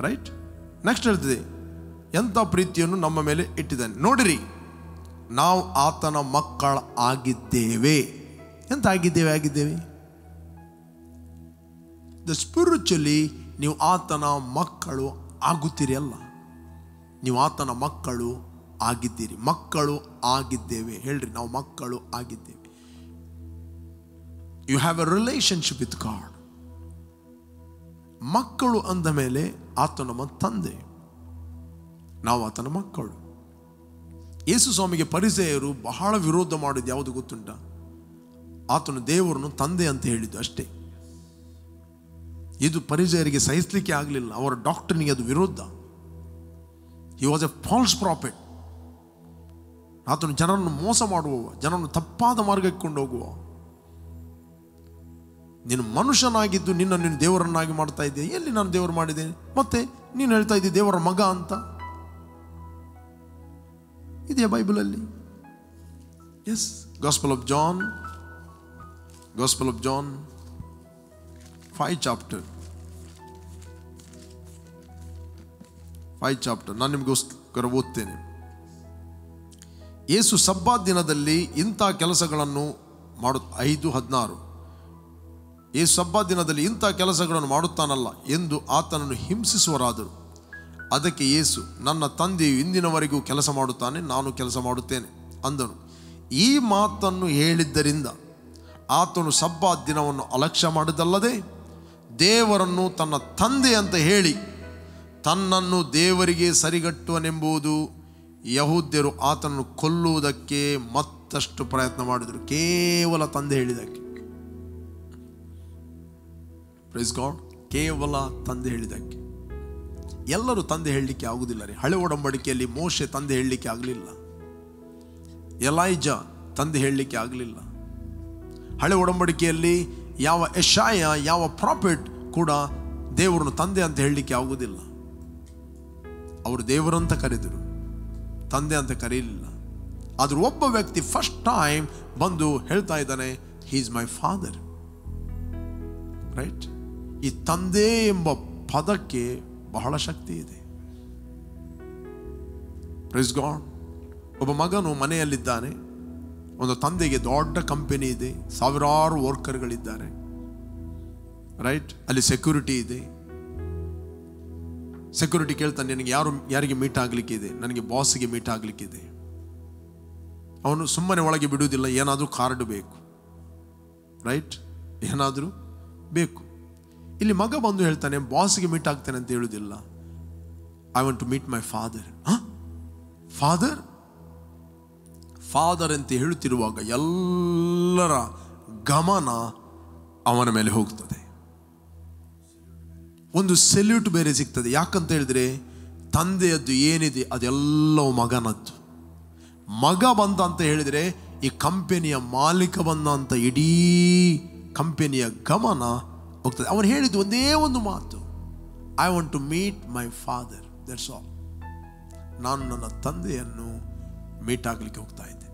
Speaker 1: Right? Next ಹೇಳ್ತದೆ, ಎಂಥ ಪ್ರೀತಿಯನ್ನು ನಮ್ಮ ಮೇಲೆ ಇಟ್ಟಿದ್ದಾನೆ. ನೋಡಿರಿ, ನಾವು ಆತನ ಮಕ್ಕಳ ಆಗಿದ್ದೇವೆ. ಎಂತ ಆಗಿದ್ದೇವೆ? ದ ಸ್ಪಿರಿಚುಲಿ ನೀವು ಆತನ ಮಕ್ಕಳು ಆಗುತ್ತೀರಿ ಅಲ್ಲ, ನೀವು ಆತನ ಮಕ್ಕಳು ಆಗಿದ್ದೀರಿ. ಮಕ್ಕಳು ಆಗಿದ್ದೇವೆ. ಹೇಳ್ರಿ, ನಾವು ಮಕ್ಕಳು ಆಗಿದ್ದೇವೆ. You have a relationship with God. ಮಕ್ಕಳು ಅಂದ ಮೇಲೆ ಆತ ನಮ್ಮ ತಂದೆ, ನಾವು ಆತನ ಮಕ್ಕಳು. ಯೇಸು ಸ್ವಾಮಿಗೆ ಪರಿಸೇಯರು ಬಹಳ ವಿರೋಧ ಮಾಡಿದ್ದು ಯಾವುದು ಗೊತ್ತುಂಟ? ಆತನು ದೇವರನ್ನು ತಂದೆ ಅಂತ ಹೇಳಿದ್ದು ಅಷ್ಟೇ. ಇದು ಪರಿಸೇಯರಿಗೆ ಸಹಿಸಲಿಕ್ಕೆ ಆಗಲಿಲ್ಲ. ಅವರ ಡಾಕ್ಟರ್ನಿಗೆ ಅದು ವಿರೋಧ. He was A falls profit. ಆತನು ಜನರನ್ನು ಮೋಸ ಮಾಡುವವ, ಜನರನ್ನು ತಪ್ಪಾದ ಮಾರ್ಗಕ್ಕೆ ಕೊಂಡೋಗುವ. ನೀನು ಮನುಷ್ಯನಾಗಿದ್ದು ನಿನ್ನ ದೇವರನ್ನಾಗಿ ಮಾಡ್ತಾ ಇದ್ದೆ. ಎಲ್ಲಿ ನಾನು ದೇವರು ಮಾಡಿದ್ದೇನೆ? ಮತ್ತೆ ನೀನು ಹೇಳ್ತಾ ಇದ್ದೆ ದೇವರ ಮಗ ಅಂತ. ಇದೆಯಾ ಬೈಬಲಲ್ಲಿ? Yes. Gospel of John 5 chapter ನಾನು ನಿಮಗೋಸ್ಕರ ಓದ್ತೇನೆ. ಯೇಸು ಸಬ್ಬಾತ್ ದಿನದಲ್ಲಿ ಇಂಥ ಕೆಲಸಗಳನ್ನು 5:16. ಯೇಸು ಸಬ್ಬಾತ್ ದಿನದಲ್ಲಿ ಇಂಥ ಕೆಲಸಗಳನ್ನು ಮಾಡುತ್ತಾನಲ್ಲ ಎಂದು ಆತನನ್ನು ಹಿಂಸಿಸುವರಾದರು. ಅದಕ್ಕೆ ಯೇಸು, ನನ್ನ ತಂದೆಯು ಇಂದಿನವರೆಗೂ ಕೆಲಸ ಮಾಡುತ್ತಾನೆ, ನಾನು ಕೆಲಸ ಮಾಡುತ್ತೇನೆ ಅಂದನು. ಈ ಮಾತನ್ನು ಹೇಳಿದ್ದರಿಂದ ಆತನು ಸಬ್ಬಾತ್ ದಿನವನ್ನು ಅಲಕ್ಷ್ಯ ಮಾಡಿದಲ್ಲದೆ ದೇವರನ್ನು ತನ್ನ ತಂದೆ ಅಂತ ಹೇಳಿ ತನ್ನನ್ನು ದೇವರಿಗೆ ಸರಿಗಟ್ಟುವನೆಂಬುದು ಯಹೂದ್ಯರು ಆತನನ್ನು ಕೊಲ್ಲುವುದಕ್ಕೆ ಮತ್ತಷ್ಟು ಪ್ರಯತ್ನ ಮಾಡಿದರು, ಕೇವಲ ತಂದೆ ಹೇಳಿದಕ್ಕೆ. Praise God. ಕೇವಲ ತಂದೆ ಹೇಳಿದಕ್ಕೆ. ಎಲ್ಲರೂ ತಂದೆ ಹೇಳಲಿಕ್ಕೆ ಆಗುವುದಿಲ್ಲ ರೀ. ಹಳೆ ಒಡಂಬಡಿಕೆಯಲ್ಲಿ ಮೋಶೆ ತಂದೆ ಹೇಳಲಿಕ್ಕೆ ಆಗಲಿಲ್ಲ, ಎಲೈಜಾ ತಂದೆ ಹೇಳಲಿಕ್ಕೆ ಆಗಲಿಲ್ಲ. ಹಳೆ ಒಡಂಬಡಿಕೆಯಲ್ಲಿ ಯಾವ ಯೆಶಾಯ, ಯಾವ ಪ್ರಾಫೆಟ್ ಕೂಡ ದೇವರನ್ನು ತಂದೆ ಅಂತ ಹೇಳಲಿಕ್ಕೆ ಆಗುವುದಿಲ್ಲ. ಅವರು ದೇವರಂತ ಕರೆದರು, ತಂದೆ ಅಂತ ಕರೆಯಲಿಲ್ಲ. ಆದರೂ ಒಬ್ಬ ವ್ಯಕ್ತಿ ಫಸ್ಟ್ ಟೈಮ್ ಬಂದು ಹೇಳ್ತಾ ಇದ್ದಾನೆ, he is my father. Right? ಈ ತಂದೆ ಎಂಬ ಪದಕ್ಕೆ ಬಹಳ ಶಕ್ತಿ ಇದೆ. Praise God. ಒಬ್ಬ ಮಗನು ಮನೆಯಲ್ಲಿದ್ದಾನೆ. ಒಂದು ತಂದೆಗೆ ದೊಡ್ಡ ಕಂಪನಿ ಇದೆ, ಸಾವಿರಾರು ವರ್ಕರ್ಗಳಿದ್ದಾರೆ. ರೈಟ್? ಅಲ್ಲಿ ಸೆಕ್ಯೂರಿಟಿ ಇದೆ. ಸೆಕ್ಯೂರಿಟಿ ಕೇಳ್ತಾನೆ, ನಿನಗೆ ಯಾರಿಗೆ ಮೀಟ್ ಆಗಲಿಕ್ಕಿದೆ? ನನಗೆ ಬಾಸ್ಗೆ ಮೀಟ್ ಆಗಲಿಕ್ಕಿದೆ. ಅವನು ಸುಮ್ಮನೆ ಒಳಗೆ ಬಿಡುವುದಿಲ್ಲ, ಏನಾದರೂ ಕಾರ್ಡ್ ಬೇಕು. ರೈಟ್? ಏನಾದರೂ ಬೇಕು. ಇಲ್ಲಿ ಮಗ ಬಂದು ಹೇಳ್ತಾನೆ, ಬಾಸ್ಗೆ ಮೀಟ್ ಆಗ್ತಾನೆ ಅಂತ ಹೇಳುವುದಿಲ್ಲ. I want to meet my father. Father father ಅಂತ ಹೇಳುತ್ತಿರುವಾಗ ಎಲ್ಲರ ಗಮನ ಅವನ ಮೇಲೆ ಹೋಗ್ತದೆ. ಒಂದು ಸೆಲ್ಯೂಟ್ ಬೇರೆ ಸಿಗ್ತದೆ. ಯಾಕಂತ ಹೇಳಿದ್ರೆ ತಂದೆಯದ್ದು ಏನಿದೆ ಅದೆಲ್ಲವೂ ಮಗನದ್ದು. ಮಗ ಬಂದ ಅಂತ ಹೇಳಿದರೆ ಈ ಕಂಪನಿಯ ಮಾಲೀಕ ಬಂದ ಅಂತ ಇಡೀ ಕಂಪನಿಯ ಗಮನ ಹೋಗ್ತದೆ. ಅವನು ಹೇಳಿದ್ದು ಒಂದೇ ಒಂದು ಮಾತು, I want to meet my father, that's all. ನಾನು ನನ್ನ ತಂದೆಯನ್ನು ಮೀಟ್ ಆಗಲಿಕ್ಕೆ ಹೋಗ್ತಾ ಇದ್ದೆ.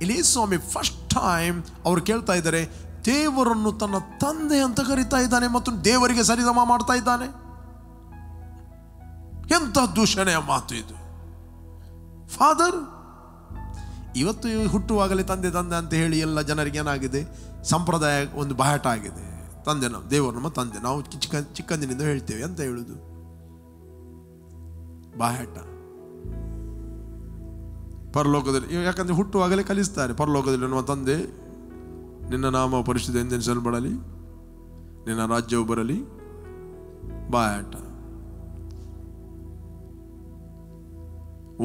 Speaker 1: ಇಲ್ಲಿ ಸ್ವಾಮಿ ಫಸ್ಟ್ ಟೈಮ್ ಅವರು ಕೇಳ್ತಾ ಇದ್ದಾರೆ, ದೇವರನ್ನು ತನ್ನ ತಂದೆ ಅಂತ ಕರೀತಾ ಇದ್ದಾನೆ ಮತ್ತು ದೇವರಿಗೆ ಸರಿಸಮ ಮಾಡ್ತಾ ಇದ್ದಾನೆ. ಎಂಥ ದೂಷಣೆಯ ಮಾತು ಇದು. ಫಾದರ್ ಇವತ್ತು ಹುಟ್ಟುವಾಗಲೇ ತಂದೆ ತಂದೆ ಅಂತ ಹೇಳಿ ಎಲ್ಲ ಜನರಿಗೆ ಏನಾಗಿದೆ, ಸಂಪ್ರದಾಯ ಒಂದು ಬಾಯಾಟ ಆಗಿದೆ. ತಂದೆ ನಾವು, ದೇವರು ನಮ್ಮ ತಂದೆ, ನಾವು ಚಿಕ್ಕಂದಿನಿಂದ ಹೇಳ್ತೇವೆ ಅಂತ ಹೇಳುದು ಬಾಯಾಟ. ಪರಲೋಕದಲ್ಲಿ ಯಾಕಂದ್ರೆ ಹುಟ್ಟುವಾಗಲೇ ಕಲಿಸ್ತಾರೆ, ಪರಲೋಕದಲ್ಲಿ ನಮ್ಮ ತಂದೆ ನಿನ್ನ ನಾಮ ಪರಿಶುದ್ಧ ಎಂದೆನಿಸಲ್ಪಡಲಿ, ನಿನ್ನ ರಾಜ್ಯವು ಬರಲಿ. ಬಾಯಾಟ.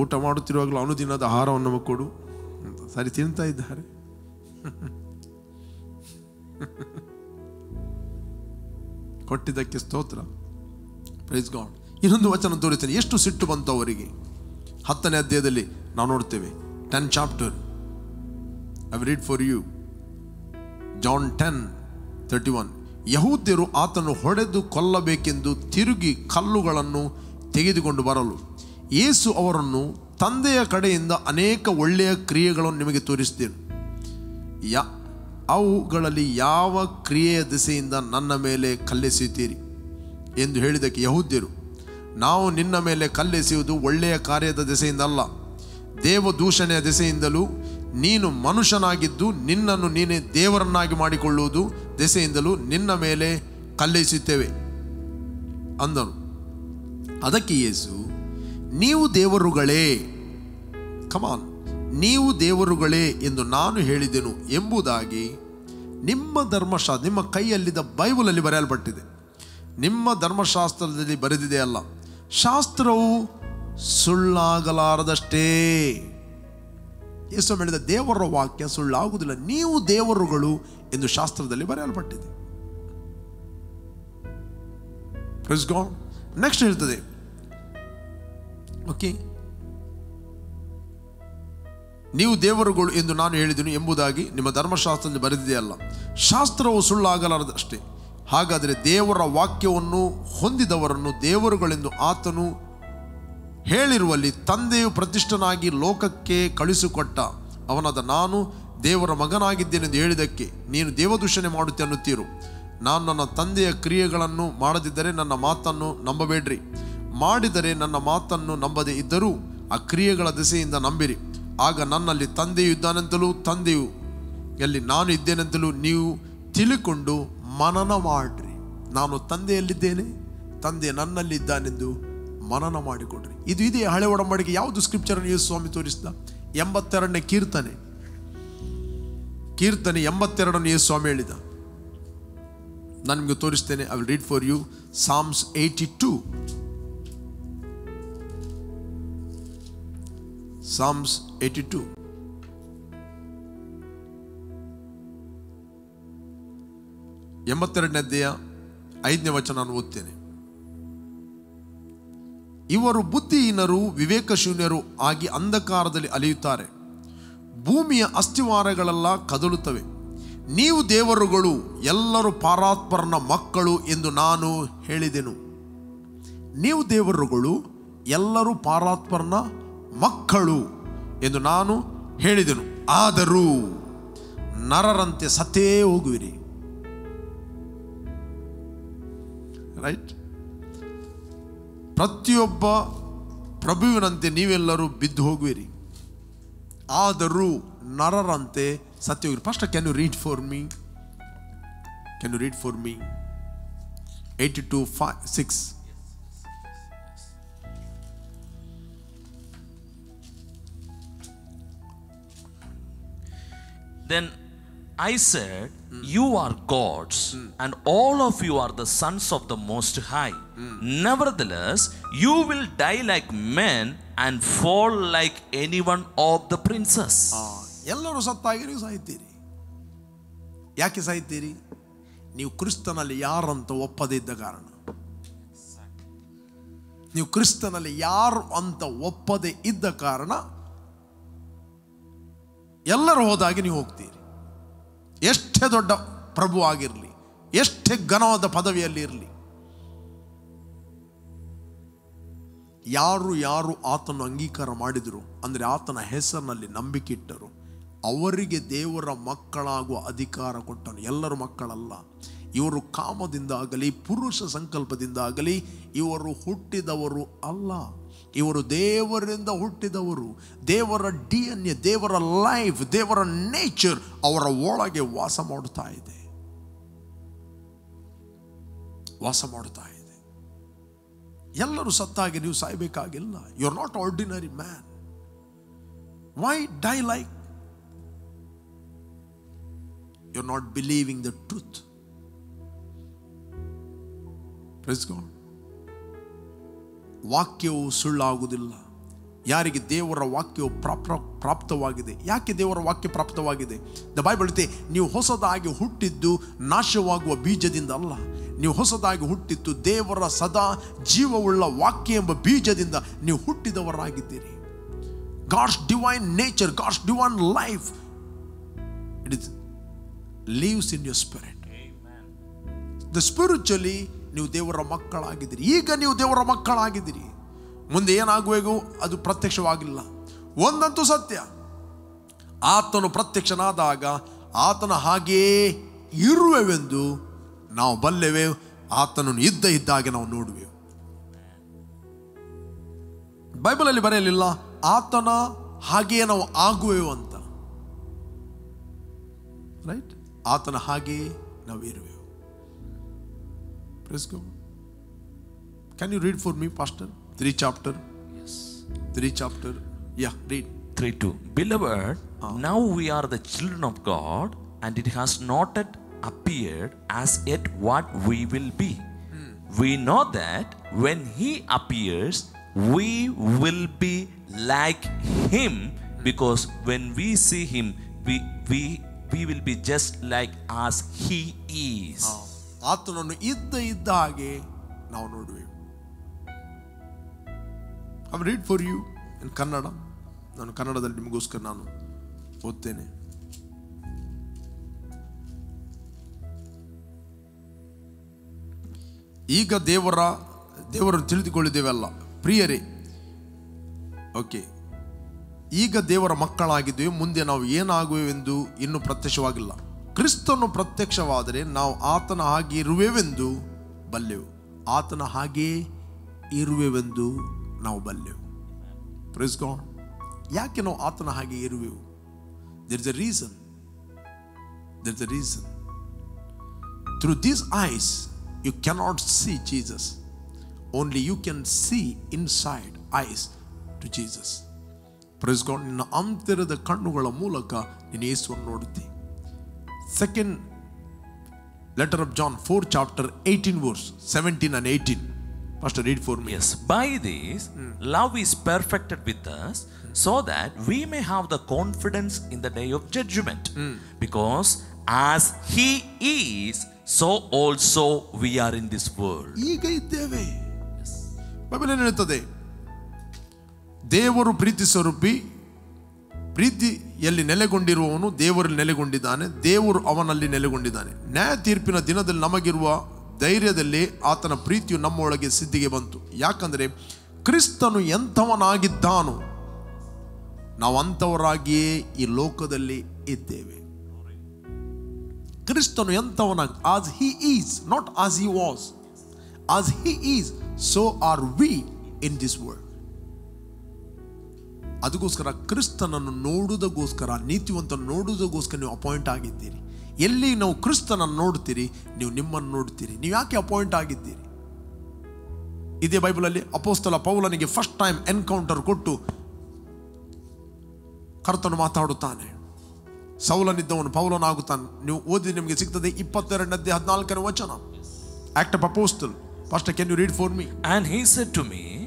Speaker 1: ಊಟ ಮಾಡುತ್ತಿರುವಾಗಲೂ ಅನುದಿನದ ಆಹಾರವನ್ನು ನಮಗೆ ಕೊಡು ಅಂತ ಸರಿ ತಿಂತಾ ಇದ್ದಾರೆ. ಕೊಟ್ಟಿದ್ದಕ್ಕೆ ಸ್ತೋತ್ರ, ಪ್ರೈಸ್ ಗಾಡ್. ಇನ್ನೊಂದು ವಚನ ತೋರಿಸ್ತೇನೆ, ಎಷ್ಟು ಸಿಟ್ಟು ಬಂತು ಅವರಿಗೆ. 10ನೇ ಅಧ್ಯಾಯದಲ್ಲಿ ನಾವು ನೋಡ್ತೇವೆ, 10th chapter. I will read for you. John 10:31. ಯಹೂದ್ಯರು ಆತನು ಹೊಡೆದು ಕೊಲ್ಲಬೇಕೆಂದು ತಿರುಗಿ ಕಲ್ಲುಗಳನ್ನು ತೆಗೆದುಕೊಂಡು ಬರಲು ಯೇಸು ಅವರನ್ನು, ತಂದೆಯ ಕಡೆಯಿಂದ ಅನೇಕ ಒಳ್ಳೆಯ ಕ್ರಿಯೆಗಳನ್ನು ನಿಮಗೆ ತೋರಿಸಿದೆನು, ಅವುಗಳಲ್ಲಿ ಯಾವ ಕ್ರಿಯೆಯ ದಿಸೆಯಿಂದ ನನ್ನ ಮೇಲೆ ಕಲ್ಲೆಸೆಯುತ್ತೀರಿ ಎಂದು ಹೇಳಿದ್ದಕ್ಕೆ ಯಹೂದ್ಯರು, ನಾವು ನಿನ್ನ ಮೇಲೆ ಕಲ್ಲೆಸೆಯುವುದು ಒಳ್ಳೆಯ ಕಾರ್ಯದ ದಿಸೆಯಿಂದ ಅಲ್ಲ, ದೇವದೂಷಣೆಯ ದಿಸೆಯಿಂದಲೂ, ನೀನು ಮನುಷ್ಯನಾಗಿದ್ದು ನಿನ್ನನ್ನು ನೀನೇ ದೇವರನ್ನಾಗಿ ಮಾಡಿಕೊಳ್ಳುವುದು ದೆಸೆಯಿಂದಲೂ ನಿನ್ನ ಮೇಲೆ ಕಲ್ಲೆಸೆಯುತ್ತೇವೆ ಅಂದನು. ಅದಕ್ಕೆ ಯೇಸು, ನೀವು ದೇವರುಗಳೇ, ಕಮಾನ್, ನೀವು ದೇವರುಗಳೇ ಎಂದು ನಾನು ಹೇಳಿದೆನು ಎಂಬುದಾಗಿ ನಿಮ್ಮ ಧರ್ಮಶಾಸ್ತ್ರ, ನಿಮ್ಮ ಕೈಯಲ್ಲಿದ್ದ ಬೈಬಲಲ್ಲಿ ಬರೆಯಲ್ಪಟ್ಟಿದೆ, ನಿಮ್ಮ ಧರ್ಮಶಾಸ್ತ್ರದಲ್ಲಿ ಬರೆದಿದೆ ಅಲ್ಲ, ಶಾಸ್ತ್ರವು ಸುಳ್ಳಾಗಲಾರದಷ್ಟೇ. ಯೇಸು ಹೇಳಿದ ದೇವರ ವಾಕ್ಯ ಸುಳ್ಳಾಗುವುದಿಲ್ಲ, ನೀವು ದೇವರುಗಳು ಎಂದು ಶಾಸ್ತ್ರದಲ್ಲಿ ಬರೆಯಲ್ಪಟ್ಟಿದೆ. Praise God. ನೆಕ್ಸ್ಟ್ ಹೇಳ್ತದೆ, ಓಕೆ, ನೀವು ದೇವರುಗಳು ಎಂದು ನಾನು ಹೇಳಿದೆನು ಎಂಬುದಾಗಿ ನಿಮ್ಮ ಧರ್ಮಶಾಸ್ತ್ರದಲ್ಲಿ ಬರೆದಿದೆಯಲ್ಲ, ಶಾಸ್ತ್ರವು ಸುಳ್ಳಾಗಲಾರದಷ್ಟೇ. ಹಾಗಾದರೆ ದೇವರ ವಾಕ್ಯವನ್ನು ಹೊಂದಿದವರನ್ನು ದೇವರುಗಳೆಂದು ಆತನು ಹೇಳಿರುವಲ್ಲಿ ತಂದೆಯು ಪ್ರತಿಷ್ಠನಾಗಿ ಲೋಕಕ್ಕೆ ಕಳಿಸಿಕೊಟ್ಟ ಅವನಾದ ನಾನು ದೇವರ ಮಗನಾಗಿದ್ದೇನೆಂದು ಹೇಳಿದ್ದಕ್ಕೆ ನೀನು ದೇವದೂಷಣೆ ಮಾಡುತ್ತೆ ಅನ್ನುತ್ತೀರು. ನಾನು ನನ್ನ ತಂದೆಯ ಕ್ರಿಯೆಗಳನ್ನು ಮಾಡದಿದ್ದರೆ ನನ್ನ ಮಾತನ್ನು ನಂಬಬೇಡ್ರಿ, ಮಾಡಿದರೆ ನನ್ನ ಮಾತನ್ನು ನಂಬದೇ ಇದ್ದರೂ ಆ ಕ್ರಿಯೆಗಳ ದಿಸೆಯಿಂದ ನಂಬಿರಿ. ಆಗ ನನ್ನಲ್ಲಿ ತಂದೆಯು ಇದ್ದಾನೆಂತಲೂ ತಂದೆಯು ಎಲ್ಲಿ ನಾನು ಇದ್ದೇನೆಂತಲೂ ನೀವು ತಿಳಿಕೊಂಡು ಮನನ ಮಾಡ್ರಿ. ನಾನು ತಂದೆಯಲ್ಲಿದ್ದೇನೆ, ತಂದೆ ನನ್ನಲ್ಲಿದ್ದಾನೆಂದು ಮನನ ಮಾಡಿಕೊಡ್ರಿ. ಇದು ಇದೆ ಹಳೆ ಒಡಂಬಡಿಕೆ. ಯಾವುದು ಸ್ಕ್ರಿಪ್ಚರನ್ನು ಯೇಸು ಸ್ವಾಮಿ ತೋರಿಸಿದ? 82ನೇ ಕೀರ್ತನೆ 82 ಯೇಸು ಸ್ವಾಮಿ ಹೇಳಿದ. ನಾನು ನಿಮಗೆ ತೋರಿಸ್ತೇನೆ. I will read for you Psalms 82. Psalms 82. ಅಧ್ಯಾಯ 5ನೇ ವಚನ ನಾನು ಓದ್ತೇನೆ. ಇವರು ಬುದ್ಧಿಹೀನರು, ವಿವೇಕಶೂನ್ಯರು ಆಗಿ ಅಂಧಕಾರದಲ್ಲಿ ಅಲಿಯುತ್ತಾರೆ, ಭೂಮಿಯ ಅಸ್ಥಿವಾರಗಳೆಲ್ಲ ಕದಲುತ್ತವೆ. ನೀವು ದೇವರುಗಳು, ಎಲ್ಲರೂ ಪಾರಾತ್ಪರನ ಮಕ್ಕಳು ಎಂದು ನಾನು ಹೇಳಿದೆನು. ನೀವು ದೇವರುಗಳು, ಎಲ್ಲರೂ ಪಾರಾತ್ಪರನ ಮಕ್ಕಳು ಎಂದು ನಾನು ಹೇಳಿದೆನು. ಆದರೂ ನರರಂತೆ ಸತ್ತೇ ಹೋಗುವಿರಿ. ರೈಟ್? ಪ್ರತಿಯೊಬ್ಬ ಪ್ರಭುವಿನಂತೆ ನೀವೆಲ್ಲರೂ ಬಿದ್ದು ಹೋಗುವಿರಿ, ಆದರೂ ನರರಂತೆ ಸತ್ಯ ಹೋಗಿರಿ. First can you read for me? 82:6.
Speaker 2: Then I said, you are gods, and all of you are the sons of the Most High. Nevertheless, you will die like men and fall like any one of the princes.
Speaker 1: ಎಲ್ಲರೂ ಸತ್ತಾಗಿ ನೀವು ಸಾಯ್ತೀರಿ. ಯಾಕೆ ಸಾಯ್ತೀರಿ? ನೀವು ಕ್ರಿಸ್ತನಲ್ಲಿ ಯಾರಂತ ಒಪ್ಪದೇ ಇದ್ದ ಕಾರಣ. ನೀವು ಕ್ರಿಸ್ತನಲ್ಲಿ ಯಾರು ಅಂತ ಒಪ್ಪದೇ ಇದ್ದ ಕಾರಣ ಎಲ್ಲರೂ ಹೋದಾಗಿ ನೀವು ಹೋಗ್ತೀರಿ. ಎಷ್ಟೇ ದೊಡ್ಡ ಪ್ರಭು ಆಗಿರಲಿ, ಎಷ್ಟೇ ಘನವಾದ ಪದವಿಯಲ್ಲಿ ಇರಲಿ, ಯಾರು ಯಾರು ಆತನ ಅಂಗೀಕಾರ ಮಾಡಿದರು ಅಂದರೆ ಆತನ ಹೆಸರಿನಲ್ಲಿ ನಂಬಿಕೆ ಇಟ್ಟರು ಅವರಿಗೆ ದೇವರ ಮಕ್ಕಳಾಗುವ ಅಧಿಕಾರ ಕೊಟ್ಟನು. ಎಲ್ಲರೂ ಮಕ್ಕಳಲ್ಲ. ಇವರು ಕಾಮದಿಂದಾಗಲಿ ಪುರುಷ ಸಂಕಲ್ಪದಿಂದಾಗಲಿ ಇವರು ಹುಟ್ಟಿದವರು ಅಲ್ಲ. ಇವರು ದೇವರಿಂದ ಹುಟ್ಟಿದವರು. ದೇವರ DNA, ದೇವರ ಲೈಫ್, ದೇವರ ನೇಚರ್ ಅವರ ಒಳಗೆ ವಾಸ ಮಾಡುತ್ತಾ ಇದೆ. ಎಲ್ಲರೂ ಸತ್ತಾಗಿ ನೀವು ಸಾಯ್ಬೇಕಾಗಿಲ್ಲ. You are not ordinary man. Why die like? You are not believing the truth. Praise God. ವಾಕ್ಯವು ಸುಳ್ಳಾಗುವುದಿಲ್ಲ. ಯಾರಿಗೆ ದೇವರ ವಾಕ್ಯವು ಪ್ರಾಪ್ತವಾಗಿದೆ. ಯಾಕೆ ದೇವರ ವಾಕ್ಯ ಪ್ರಾಪ್ತವಾಗಿದೆ? ದ ಬೈಬಲ್ ಇದೆ, ನೀವು ಹೊಸದಾಗಿ ಹುಟ್ಟಿದ್ದು ನಾಶವಾಗುವ ಬೀಜದಿಂದ ಅಲ್ಲ, ನೀವು ಹೊಸದಾಗಿ ಹುಟ್ಟಿದ್ದು ದೇವರ ಸದಾ ಜೀವವುಳ್ಳ ವಾಕ್ಯ ಎಂಬ ಬೀಜದಿಂದ ನೀವು ಹುಟ್ಟಿದವರಾಗಿದ್ದೀರಿ. God's divine nature, God's divine life, it is lives in your spirit. The spiritually ನೀವು ದೇವರ ಮಕ್ಕಳಾಗಿದ್ದೀರಿ. ಈಗ ನೀವು ದೇವರ ಮಕ್ಕಳಾಗಿದ್ದೀರಿ. ಮುಂದೆ ಏನಾಗುವೆಗೋ ಅದು ಪ್ರತ್ಯಕ್ಷವಾಗಿಲ್ಲ. ಒಂದಂತೂ ಸತ್ಯ, ಆತನು ಪ್ರತ್ಯಕ್ಷನಾದಾಗ ಆತನ ಹಾಗೆಯೇ ಇರುವೆವೆಂದು ನಾವು ಬಲ್ಲೆವೆ. ಆತನನ್ನು ಇದ್ದಾಗೆ ನಾವು ನೋಡುವೆವು. ಬೈಬಲಲ್ಲಿ ಬರೆಯಲಿಲ್ಲ ಆತನ ಹಾಗೆಯೇ ನಾವು ಆಗುವೆವು ಅಂತ. ರೈಟ್? ಆತನ ಹಾಗೆಯೇ ನಾವು ಇರುವೆವು. Praise God. Can you read for me, Pastor? 3 chapter.
Speaker 2: Yes.
Speaker 1: 3 chapter. Yeah, read.
Speaker 2: 3:2. Beloved, now we are the children of God, and it has not yet appeared as yet what we will be. We know that when He appears, we will be like Him, because when we see Him, we will be just like as He is.
Speaker 1: ಆತನನ್ನು ಇದ್ದ ಹಾಗೆ ನಾವು ನೋಡುವೆವು. I read for you in Kannada. ನಾನು ಕನ್ನಡದಲ್ಲಿ ನಿಮಗೋಸ್ಕರ ನಾನು ಓದ್ತೇನೆ. ಈಗ ದೇವರನ್ನು ತಿಳಿದುಕೊಳ್ಳಿದ್ದೇವಲ್ಲ ಪ್ರಿಯರೇ. ಓಕೆ, ಈಗ ದೇವರ ಮಕ್ಕಳಾಗಿದ್ದೇವೆ, ಮುಂದೆ ನಾವು ಏನಾಗುವೆವೆಂದು ಇನ್ನೂ ಪ್ರತ್ಯಕ್ಷವಾಗಿಲ್ಲ. ಕ್ರಿಸ್ತನು ಪ್ರತ್ಯಕ್ಷವಾದರೆ ನಾವು ಆತನ ಹಾಗೆ ಇರುವೆವೆಂದು ಬಲ್ಲೆವು. ಆತನ ಹಾಗೆಯೇ ಇರುವೆವೆಂದು ನಾವು ಬಲ್ಲೆವು. Praise God. ಯಾಕೆ ನಾವು ಆತನ ಹಾಗೆ ಇರುವೆವು? There is a reason. Through these eyes you cannot see Jesus. Only you can see inside eyes to Jesus. Praise God. ನಿನ್ನ ಅಂತರದ ಕಣ್ಣುಗಳ ಮೂಲಕ ನೀನು ಯೇಸುವನ್ನು ನೋಡುತ್ತಿ. Second letter of John, 4 chapter 18 verse 17 and 18. Pastor, read for me.
Speaker 2: Yes. By this love is perfected with us, so that we may have the confidence in the day of judgment. Because as He is, so also we are in this world.
Speaker 1: ಈಗ ಇದ್ದೇವೆ. Bible ಏನು ಹೇಳುತ್ತದೆ? ದೇವರು ಪ್ರೀತಿ ಸ್ವರೂಪಿ, ಪ್ರೀತಿಯಲ್ಲಿ ನೆಲೆಗೊಂಡಿರುವವನು ದೇವರಲ್ಲಿ ನೆಲೆಗೊಂಡಿದ್ದಾನೆ, ದೇವರು ಅವನಲ್ಲಿ ನೆಲೆಗೊಂಡಿದ್ದಾನೆ. ನ್ಯಾಯ ತೀರ್ಪಿನ ದಿನದಲ್ಲಿ ನಮಗಿರುವ ಧೈರ್ಯದಲ್ಲಿ ಆತನ ಪ್ರೀತಿಯು ನಮ್ಮೊಳಗೆ ಸಿದ್ಧಿಗೆ ಬಂತು. ಯಾಕಂದರೆ ಕ್ರಿಸ್ತನು ಎಂಥವನಾಗಿದ್ದಾನೋ ನಾವು ಅಂಥವರಾಗಿಯೇ ಈ ಲೋಕದಲ್ಲಿ ಇದ್ದೇವೆ. ಕ್ರಿಸ್ತನು ಎಂಥವನಾಗಿ, as he is, not as he was, as he is, so are we in this world. ಅದಕ್ಕೋಸ್ಕರ ಕ್ರಿಸ್ತನನ್ನು ನೋಡುವುದಕ್ಕೋಸ್ಕರ, ನೀತಿವಂತನ ನೋಡುವುದಕ್ಕೋಸ್ಕರ ನೀವು ಅಪಾಯಿಂಟ್ ಆಗಿದ್ದೀರಿ. ಎಲ್ಲಿ ನಾವು ಕ್ರಿಸ್ತನನ್ನು ನೋಡ್ತೀರಿ, ನೀವು ನಿಮ್ಮನ್ನು ನೋಡ್ತೀರಿ. ನೀವು ಯಾಕೆ ಅಪಾಯಿಂಟ್ ಆಗಿದ್ದೀರಿ? ಇದೇ ಬೈಬಲಲ್ಲಿ ಅಪೊಸ್ತಲ ಪೌಲನಿಗೆ ಫಸ್ಟ್ ಟೈಮ್ ಎನ್ಕೌಂಟರ್ ಕೊಟ್ಟು ಕರ್ತನು ಮಾತಾಡುತ್ತಾನೆ. ಸೌಲನಿದ್ದವನು ಪೌಲನಾಗುತ್ತಾನೆ. ನೀವು ಓದಿ ನಿಮಗೆ ಸಿಗ್ತದೆ 22:14 ವಚನ. Act of apostle. Pastor, can you read for me?
Speaker 2: And he said to me,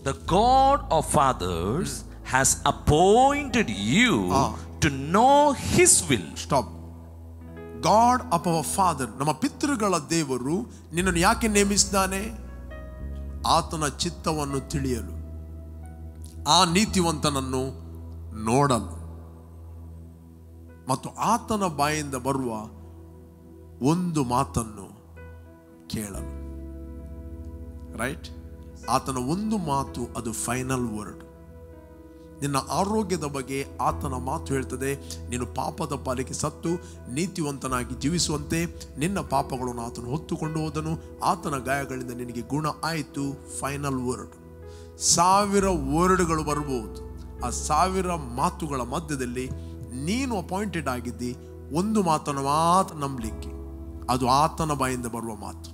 Speaker 2: The God of fathers has appointed you to know His will.
Speaker 1: Stop. God of our father, ನಮ್ಮ ಪಿತೃಗಳ ದೇವರು ನಿನ್ನನ್ನು ಯಾಕೆ ನೇಮಿಸಿದ್ದಾನೆ? ಆತನ ಚಿತ್ತವನ್ನು ತಿಳಿಯಲು, ಆ ನೀತಿವಂತನನ್ನು ನೋಡಲು ಮತ್ತು ಆತನ ಬಾಯಿಂದ ಬರುವ ಒಂದು ಮಾತನ್ನು ಕೇಳಲು. ರೈಟ್? ಆತನ ಒಂದು ಮಾತು, ಅದು ಫೈನಲ್ ವರ್ಡ್. ನಿನ್ನ ಆರೋಗ್ಯದ ಬಗ್ಗೆ ಆತನ ಮಾತು ಹೇಳ್ತದೆ, ನೀನು ಪಾಪದ ಪಾಲಿಗೆ ಸತ್ತು ನೀತಿವಂತನಾಗಿ ಜೀವಿಸುವಂತೆ ನಿನ್ನ ಪಾಪಗಳನ್ನು ಆತನು ಹೊತ್ತುಕೊಂಡು ಹೋದನು, ಆತನ ಗಾಯಗಳಿಂದ ನಿನಗೆ ಗುಣ ಆಯಿತು. Final word. 1000 ವರ್ಡ್ಗಳು ಬರ್ಬೋದು. ಆ 1000 ಮಾತುಗಳ ಮಧ್ಯದಲ್ಲಿ ನೀನು ಅಪಾಯಿಂಟೆಡ್ ಆಗಿದ್ದಿ ಒಂದು ಮಾತನ್ನು ಮಾತ್ರ ನಂಬಲಿಕ್ಕೆ. ಅದು ಆತನ ಬಾಯಿಂದ ಬರುವ ಮಾತು.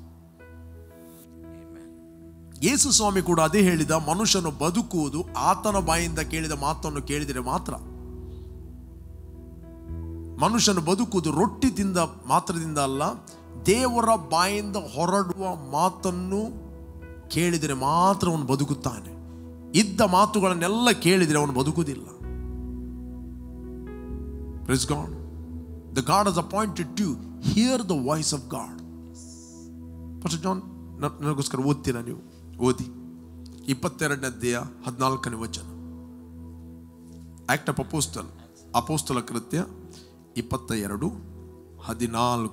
Speaker 1: ಯೇಸು ಸ್ವಾಮಿ ಕೂಡ ಅದೇ ಹೇಳಿದ, ಮನುಷ್ಯನು ಬದುಕುವುದು ಆತನ ಬಾಯಿಂದ ಕೇಳಿದ ಮಾತನ್ನು ಕೇಳಿದರೆ ಮಾತ್ರ. ಮನುಷ್ಯನು ಬದುಕುವುದು ರೊಟ್ಟಿದಿಂದ ಮಾತ್ರದಿಂದ ಅಲ್ಲ, ದೇವರ ಬಾಯಿಂದ ಹೊರಡುವ ಮಾತನ್ನು ಕೇಳಿದರೆ ಮಾತ್ರ ಅವನು ಬದುಕುತ್ತಾನೆ. ಇದ್ದ ಮಾತುಗಳನ್ನೆಲ್ಲ ಕೇಳಿದರೆ ಅವನು ಬದುಕುವುದಿಲ್ಲ. Praise God. The God has appointed you. Hear the voice of God. Pastor John, ನನಗೋಸ್ಕರ ಓದ್ತೀರಾ ನೀವು? ಓದಿ 22ನೇ ಅಧ್ಯಾಯ 14ನೇ ವಚನ. ಆಕ್ಟ್ ಆಫ್ ಅಪೋಸ್ಟಲ್, ಅಪೋಸ್ತಲ ಕೃತ್ಯ 22:14.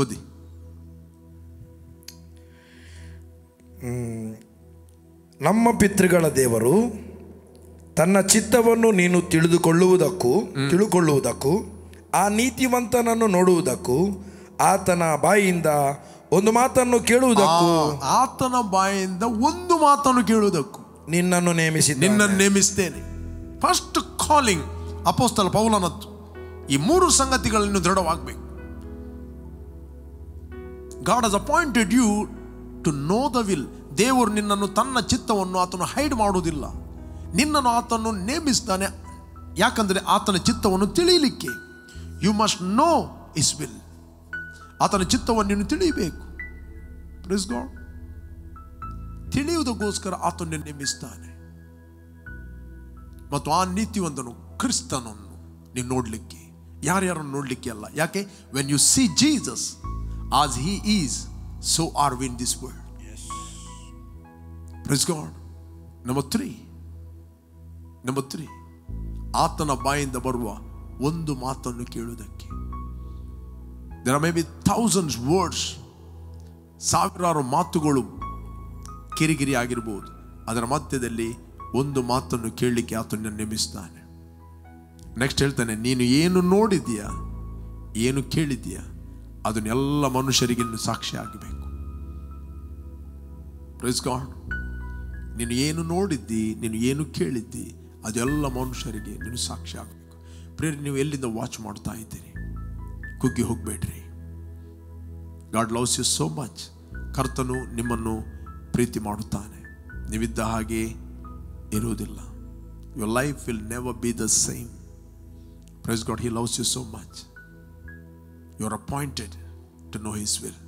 Speaker 1: ಓದಿ.
Speaker 3: ನಮ್ಮ ಪಿತೃಗಳ ದೇವರು ತನ್ನ ಚಿತ್ತವನ್ನು ನೀನು ತಿಳುಕೊಳ್ಳುವುದಕ್ಕೂ ಆ ನೀತಿವಂತನನ್ನು ನೋಡುವುದಕ್ಕೂ ಆತನ ಬಾಯಿಂದ ಒಂದು ಮಾತನ್ನು ಕೇಳುವುದಕ್ಕೂ,
Speaker 1: ಆತನ ಬಾಯಿಂದ ಒಂದು ಮಾತನ್ನು ಕೇಳುವುದಕ್ಕೂ
Speaker 3: ನಿನ್ನನ್ನು
Speaker 1: ನೇಮಿಸ್ತೇನೆ. First calling ಅಪೋಸ್ತಲ ಪೌಲನದ್ದು. ಈ 3 ಸಂಗತಿಗಳನ್ನು ದೃಢವಾಗಬೇಕು. God has appointed you to know the will. ದೇವರು ನಿನ್ನನ್ನು, ತನ್ನ ಚಿತ್ತವನ್ನು ಆತನು ಹೈಡ್ ಮಾಡುವುದಿಲ್ಲ. ನಿನ್ನನ್ನು ಆತನು ನೇಮಿಸ್ತಾನೆ. ಯಾಕಂದರೆ ಆತನ ಚಿತ್ತವನ್ನು ತಿಳಿಯಲಿಕ್ಕೆ. You must know his will. ಆತನ ಚಿತ್ತವನ್ನು ನೀನು ತಿಳಿಯಬೇಕು. Praise god. ತಿಳಿಯುವುದಕ್ಕೋಸ್ಕರ ಆತನು ನೇಮಿಸ್ತಾನೆ. ಮತ್ತು ಆ ನೀತಿವಂತನು ಕ್ರಿಸ್ತನನ್ನು ನೀನು ನೋಡಲಿಕ್ಕೆ, ಯಾರ್ಯಾರನ್ನು ನೋಡಲಿಕ್ಕೆ ಅಲ್ಲ. ಯಾಕೆ? When U C Jesus as he is, so are we in this world. Yes. Praise God. Number 3, ಆತನ ಬಾಯಿಂದ ಬರುವ ಒಂದು ಮಾತನ್ನು ಕೇಳುವುದಕ್ಕೆ. There are maybe thousands words, ಸಾವಿರಾರು ಮಾತುಗಳು ಕಿರಿಕಿರಿ ಆಗಿರಬಹುದು. ಅದರ ಮಧ್ಯದಲ್ಲಿ ಒಂದು ಮಾತನ್ನು ಕೇಳಲಿಕ್ಕೆ ಆತನ ನೇಮಿಸ್ತಾನೆ. ನೆಕ್ಸ್ಟ್ ಹೇಳ್ತಾನೆ, ನೀನು ಏನು ನೋಡಿದ್ದೀಯಾ, ಏನು ಕೇಳಿದ್ದೀಯಾ, ಅದನ್ನೆಲ್ಲ ಮನುಷ್ಯರಿಗೆ ಸಾಕ್ಷಿ ಆಗಬೇಕು. Praise God. ನೀನು ಏನು ನೋಡಿದ್ದಿ, ನೀನು ಏನು ಕೇಳಿದ್ದಿ, ಅದೆಲ್ಲ ಮನುಷ್ಯರಿಗೆ ನೀನು ಸಾಕ್ಷಿ ಆಗಬೇಕು. ಪ್ರೇರಿ, ನೀವು ಎಲ್ಲಿಂದ ವಾಚ್ ಮಾಡ್ತಾ ಇದ್ದೀರಿ? ಕುಗ್ಗಿ ಹೋಗಬೇಡ್ರಿ. God loves you so much. ಕರ್ತನು ನಿಮ್ಮನ್ನು ಪ್ರೀತಿ ಮಾಡುತ್ತಾನೆ. ನೀವಿದ್ದ ಹಾಗೆ ಇರುವುದಿಲ್ಲ. Your life will never be the same. Praise God. He loves you so much. You are appointed to know His will.